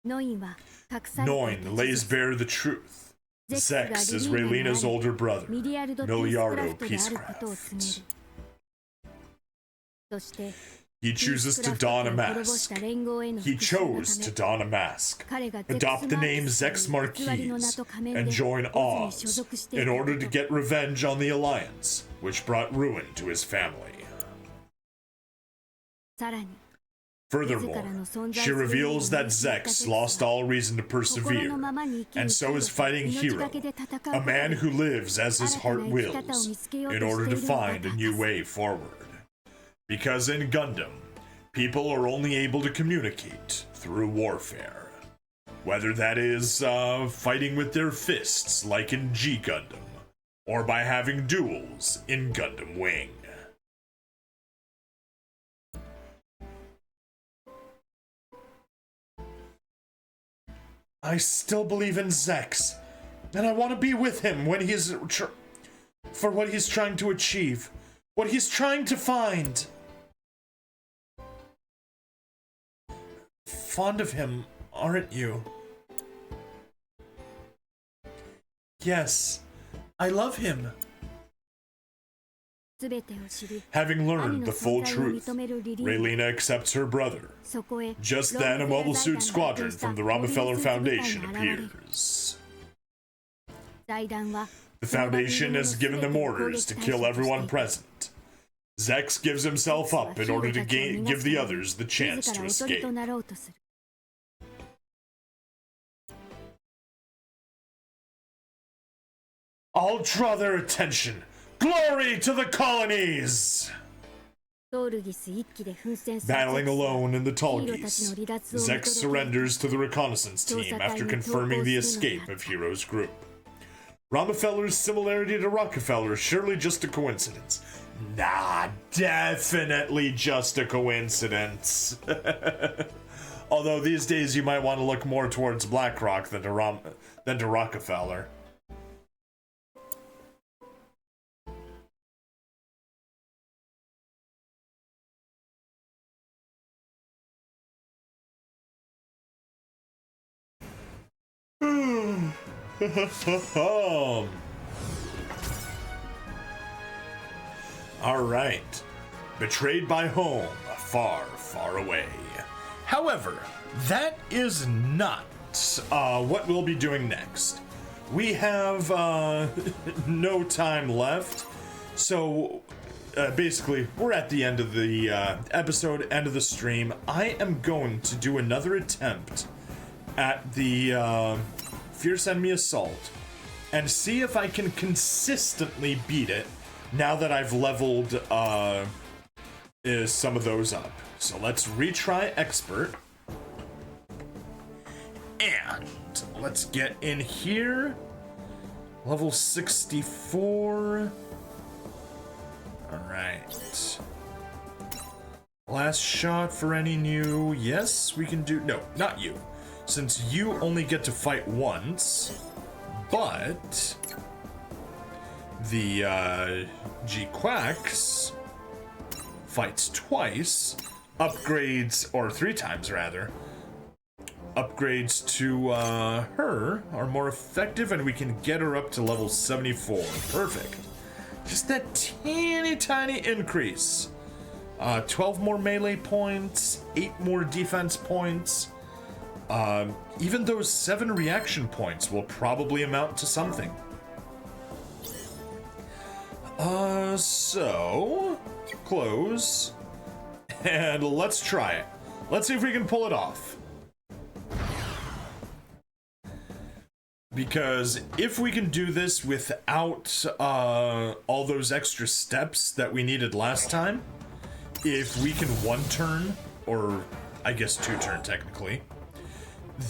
Noin lays bare the truth. Zex is Raylina's older brother, Miliardo Peacecraft. He chooses to don a mask. He chose to don a mask, adopt the name Zex Marquise, and join Oz in order to get revenge on the Alliance, which brought ruin to his family. Furthermore, she reveals that Zex lost all reason to persevere, and so is fighting Heero, a man who lives as his heart wills, in order to find a new way forward. Because in Gundam, people are only able to communicate through warfare. Whether that is fighting with their fists like in G Gundam, or by having duels in Gundam Wing. I still believe in Zex, and I want to be with him when he's for what he's trying to achieve, what he's trying to find. Fond of him, aren't you? Yes, I love him. Having learned the full truth, Raylina accepts her brother. Just then, a mobile suit squadron from the Rockefeller Foundation appears. The Foundation has given them orders to kill everyone present. Zex gives himself up in order to give the others the chance to escape. I'll draw their attention. Glory to the colonies! Battling alone in the Tallgeese, Zex surrenders to the reconnaissance team after confirming the escape of Heero's group. Rockefeller's similarity to Rockefeller is surely just a coincidence. Nah, definitely just a coincidence. Although these days you might want to look more towards BlackRock than to Rockefeller. Alright. Betrayed by home, far, far away. However, that is not what we'll be doing next. We have no time left, so basically we're at the end of the episode, end of the stream. I am going to do another attempt at the Fierce Enemy Assault and see if I can consistently beat it now that I've leveled some of those up. So let's retry Expert. And let's get in here. Level 64. Alright. Last shot for any new... Yes, we can do... No, not you. Since you only get to fight once, but the G-Quacks fights twice, upgrades, or 3 times rather, upgrades to her are more effective, and we can get her up to level 74. Perfect. Just that teeny tiny increase. 12 more melee points, 8 more defense points. Even those 7 reaction points will probably amount to something. So close, and let's try it. Let's see if we can pull it off. Because if we can do this without all those extra steps that we needed last time, if we can 1 turn, or I guess 2 turn technically,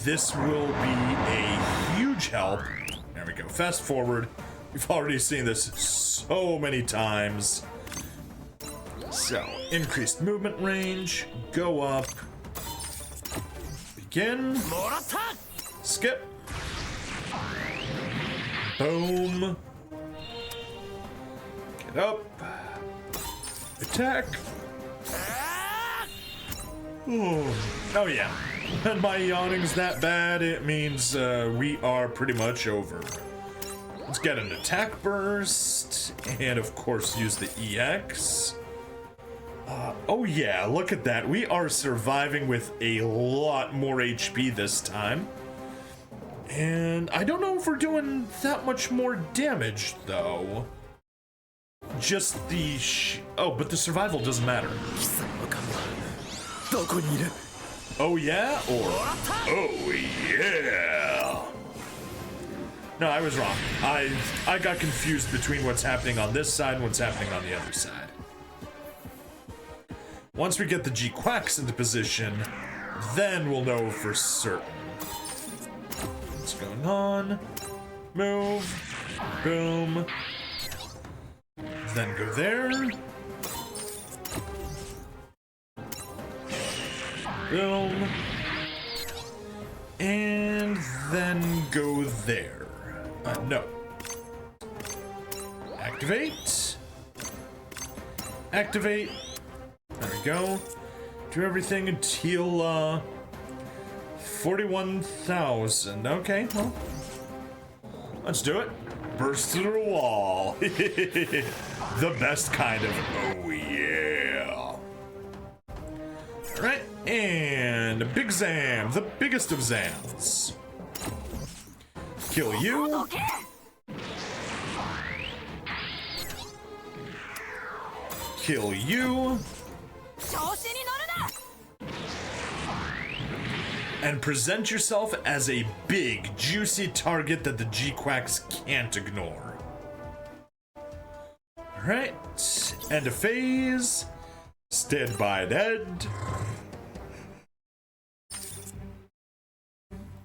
this will be a huge help. There we go. Fast forward. We've already seen this so many times. So, increased movement range, go up, Begin. Skip. Boom. Get up. Attack. Oh yeah. When my yawning's that bad, it means we are pretty much over. Let's get an attack burst, and of course use the EX. Oh yeah, look at that. We are surviving with a lot more HP this time. And I don't know if we're doing that much more damage, though. Just the oh, but the survival doesn't matter. Oh yeah? Or oh yeah? No, I was wrong. I got confused between what's happening on this side and what's happening on the other side. Once we get the G-Quacks into position, then we'll know for certain. What's going on? Move. Boom. Then go there. Boom. And then go there. No. Activate. Activate. There we go. Do everything until 41,000. Okay, well. Let's do it. Burst through the wall. The best kind of oh yeah. Alright, and a big Zam, the biggest of Zams. Kill you. Kill you. And present yourself as a big, juicy target that the G-Quacks can't ignore. Alright, end of phase. Stand by dead.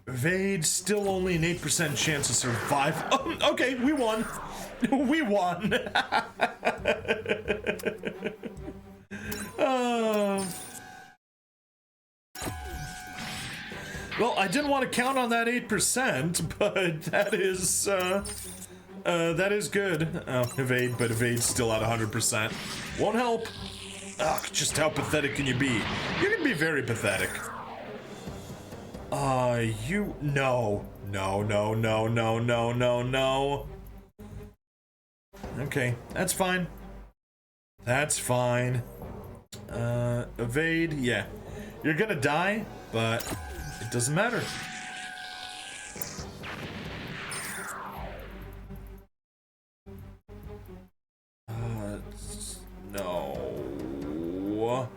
Evade, still only an 8% chance to survive. Oh, okay, we won. We won. Well, I didn't want to count on that 8%, but that is good. Oh, evade, but evade's still at 100%. Won't help. Ugh, just how pathetic can you be? You can be very pathetic. No. Okay, that's fine. That's fine. Evade, yeah. You're gonna die, but it doesn't matter. No.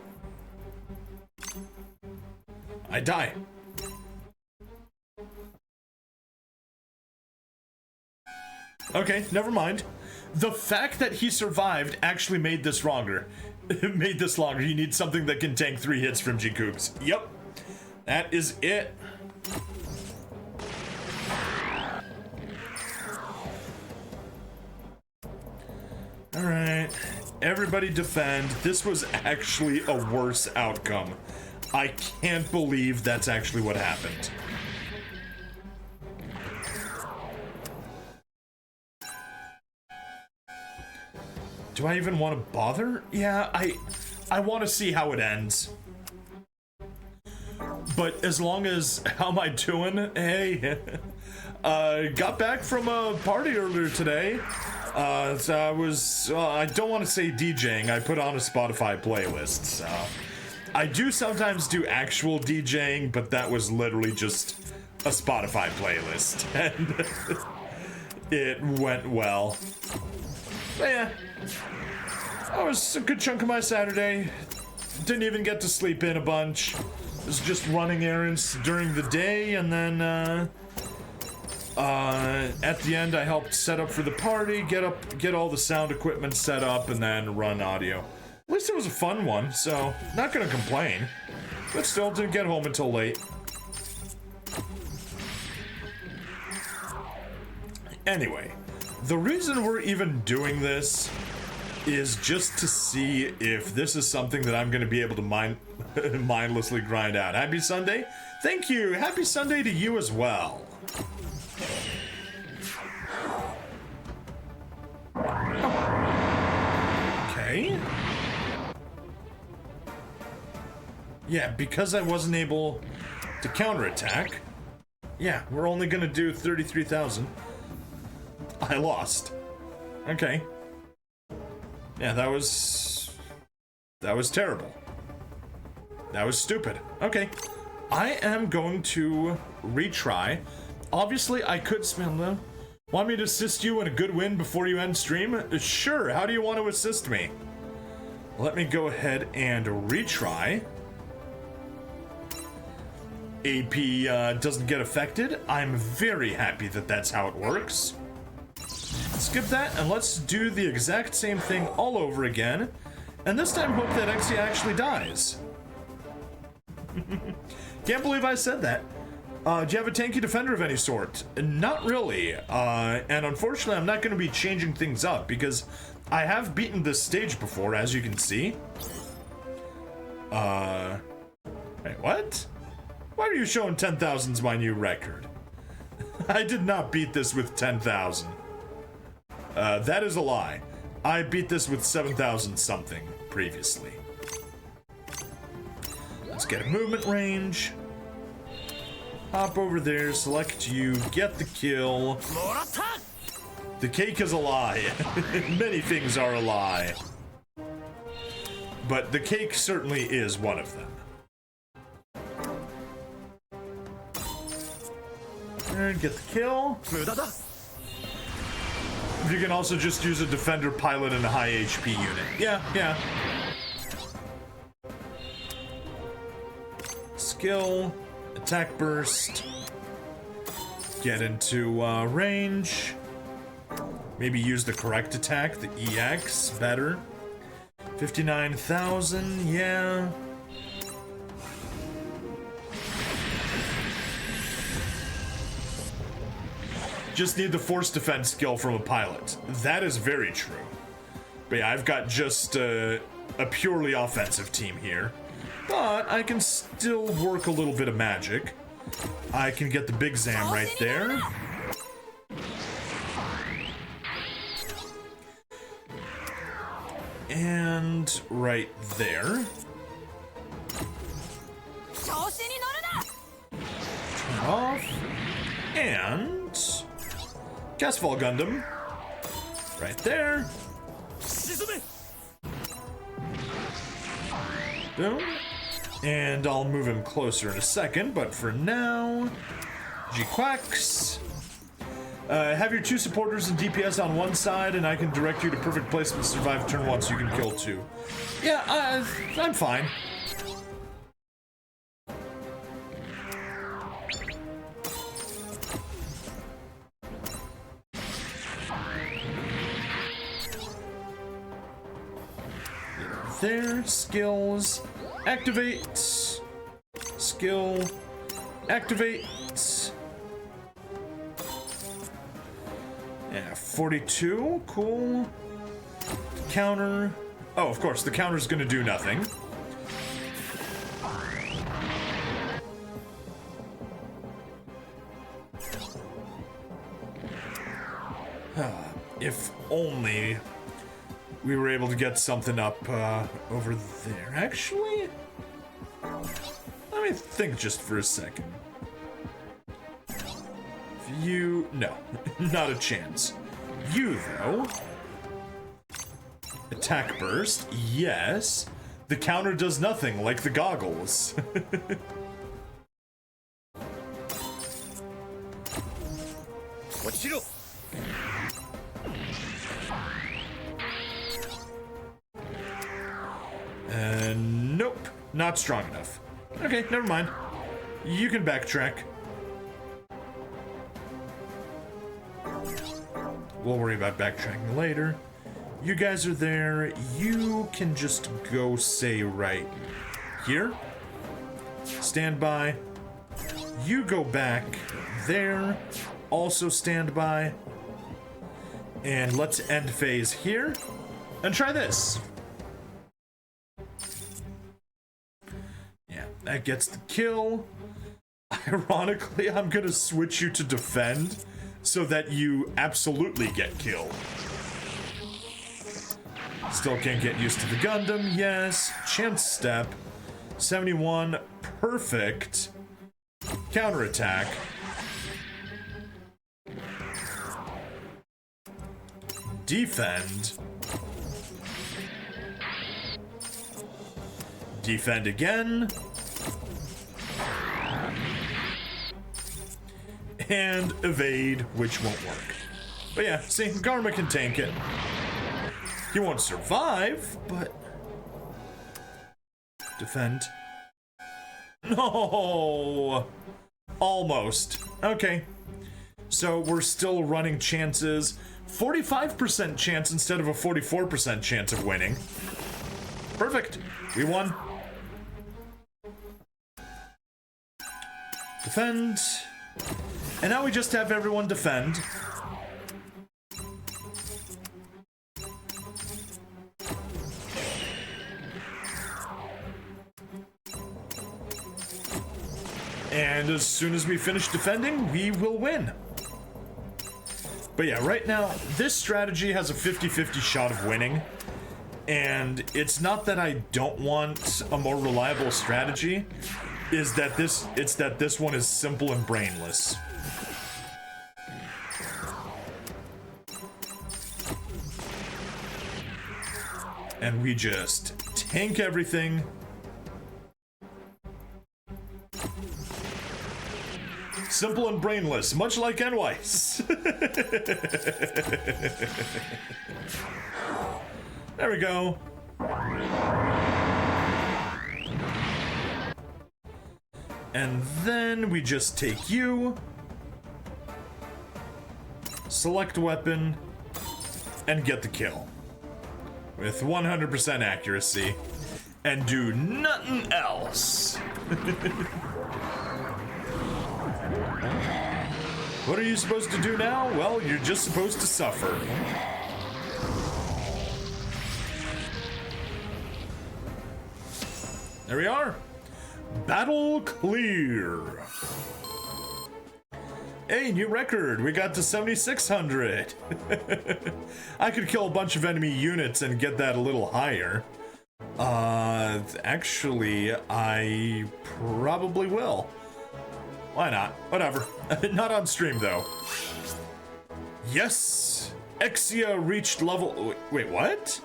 I die. Okay, never mind. The fact that he survived actually made this longer. It made this longer. You need something that can tank 3 hits from G-Coups. Yep. That is it. Alright. Everybody defend. This was actually a worse outcome. I can't believe that's actually what happened. Do I even want to bother? Yeah, I want to see how it ends. But as long as, how am I doing? Hey, got back from a party earlier today. So I was, I don't want to say DJing, I put on a Spotify playlist, so. I do sometimes do actual DJing, but that was literally just a Spotify playlist, and it went well. But yeah, that was a good chunk of my Saturday. Didn't even get to sleep in a bunch. Was just running errands during the day, and then at the end I helped set up for the party, get all the sound equipment set up, and then run audio. At least it was a fun one, so not gonna complain. But still, didn't get home until late. Anyway, the reason we're even doing this is just to see if this is something that I'm going to be able to mindlessly grind out. Happy Sunday. Thank you. Happy Sunday to you as well. Okay. Yeah, because I wasn't able to counterattack. Yeah, we're only gonna do 33,000. I lost. Okay. Yeah, that was terrible. That was stupid. Okay. I am going to retry. Obviously, I could spam them. Want me to assist you in a good win before you end stream? Sure, how do you want to assist me? Let me go ahead and retry. AP doesn't get affected. I'm very happy that that's how it works. Skip that, and let's do the exact same thing all over again. And this time hope that Exia actually dies. Can't believe I said that. Do you have a tanky defender of any sort? Not really. And unfortunately, I'm not going to be changing things up because I have beaten this stage before, as you can see. Wait, what? Why are you showing 10,000's my new record? I did not beat this with 10,000. That is a lie. I beat this with 7,000 something previously. Let's get a movement range. Hop over there, select you, get the kill. The cake is a lie. Many things are a lie. But the cake certainly is one of them. And get the kill. You can also just use a defender, pilot, and a high HP unit. Yeah. Skill, attack burst. Get into range. Maybe use the correct attack, the EX, better. 59,000, yeah. Just need the force defense skill from a pilot. That is very true. But yeah, I've got just a purely offensive team here. But I can still work a little bit of magic. I can get the big Zam right there. And right there. Turn off. And Castfall Gundam. Right there. Boom. And I'll move him closer in a second, but for now, G-Quacks. Have your two supporters and DPS on one side, and I can direct you to perfect placement to survive turn one so you can kill two. Yeah, I'm fine. There, skills, activate, skill, activate. Yeah, 42, cool. Counter. Oh, of course, the counter's gonna do nothing. If only we were able to get something up over there. Actually, let me think just for a second. You, no, not a chance. You, though. Attack burst, yes. The counter does nothing, like the goggles. Nope, not strong enough. Okay, never mind. You can backtrack. We'll worry about backtracking later. You guys are there. You can just go, say, right here. Stand by. You go back there. Also stand by. And let's end phase here. And try this. Yeah, that gets the kill. Ironically, I'm gonna switch you to defend so that you absolutely get killed. Still can't get used to the Gundam, yes. Chance step. 71, perfect. Counterattack. Defend. Defend again. And evade, which won't work. But yeah, see, Garma can tank it. He won't survive, but... Defend. No! Almost. Okay. So we're still running chances. 45% chance instead of a 44% chance of winning. Perfect. We won. Defend. And now we just have everyone defend. And as soon as we finish defending, we will win. But yeah, right now, this strategy has a 50-50 shot of winning. And it's not that I don't want a more reliable strategy, it's that this one is simple and brainless. And we just tank everything. Simple and brainless, much like N-Wise. There we go. And then we just take you, select weapon, and get the kill. With 100% accuracy. And do nothing else. What are you supposed to do now? Well, you're just supposed to suffer. There we are. Battle clear. Hey, new record. We got to 7,600. I could kill a bunch of enemy units and get that a little higher. Actually, I probably will. Why not? Whatever. Not on stream, though. Yes! Exia reached level... Wait, what?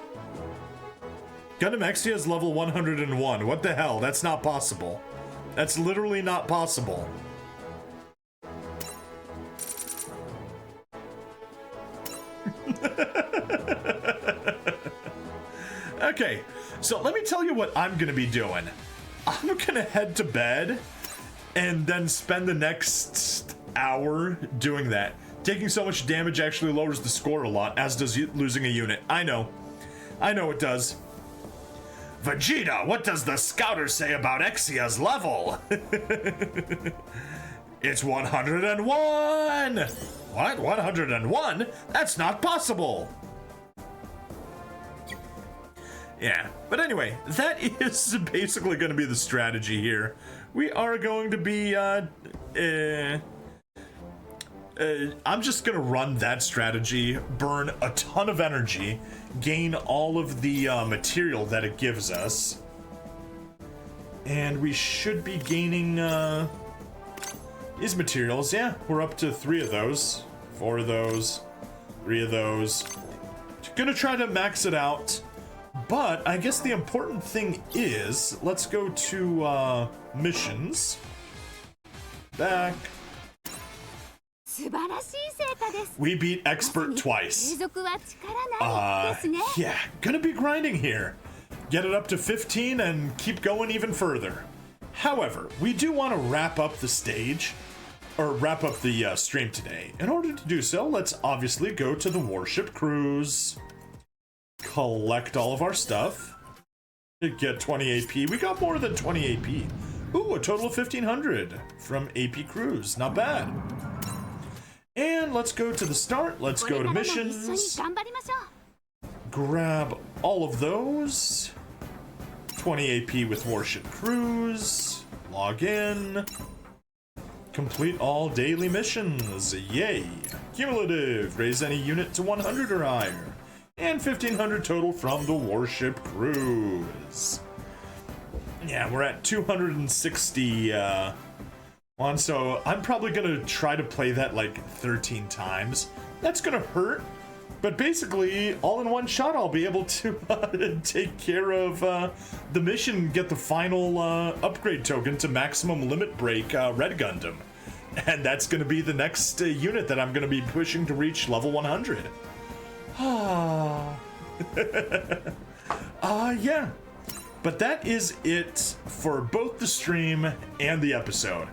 Gundam Exia is level 101. What the hell? That's not possible. That's literally not possible. Okay, so let me tell you what I'm gonna be doing. I'm gonna head to bed and then spend the next hour doing that. Taking so much damage actually lowers the score a lot, as does losing a unit. I know it does. Vegeta, what does the scouter say about Exia's level? It's 101! What? 101? That's not possible! Yeah, but anyway, that is basically going to be the strategy here. We are going to be, I'm just going to run that strategy, burn a ton of energy, gain all of the material that it gives us, and we should be gaining these materials. Yeah, we're up to 3 of those, 4 of those, 3 of those. Gonna try to max it out, but I guess the important thing is, let's go to missions. Back. We beat Expert twice. Yeah, gonna be grinding here. Get it up to 15 and keep going even further. However, we do want to wrap up the stage, or wrap up the stream today. In order to do so, let's obviously go to the Warship Cruise. Collect all of our stuff. Get 20 AP. We got more than 20 AP. Ooh, a total of 1,500 from AP Cruise. Not bad. And let's go to the start. Let's go to missions. Grab all of those. 20 AP with Warship Cruise. Log in. Complete all daily missions. Yay. Cumulative. Raise any unit to 100 or higher. And 1,500 total from the Warship Cruise. Yeah, we're at 260 on, so I'm probably gonna try to play that like 13 times. That's gonna hurt, but basically, all in one shot, I'll be able to take care of the mission and get the final upgrade token to maximum limit break Red Gundam. And that's gonna be the next unit that I'm gonna be pushing to reach level 100. Yeah. But that is it for both the stream and the episode.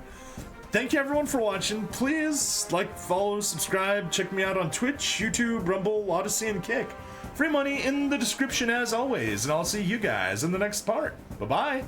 Thank you everyone for watching. Please like, follow, subscribe, check me out on Twitch, YouTube, Rumble, Odyssey, and Kick. Free money in the description as always, and I'll see you guys in the next part. Bye-bye.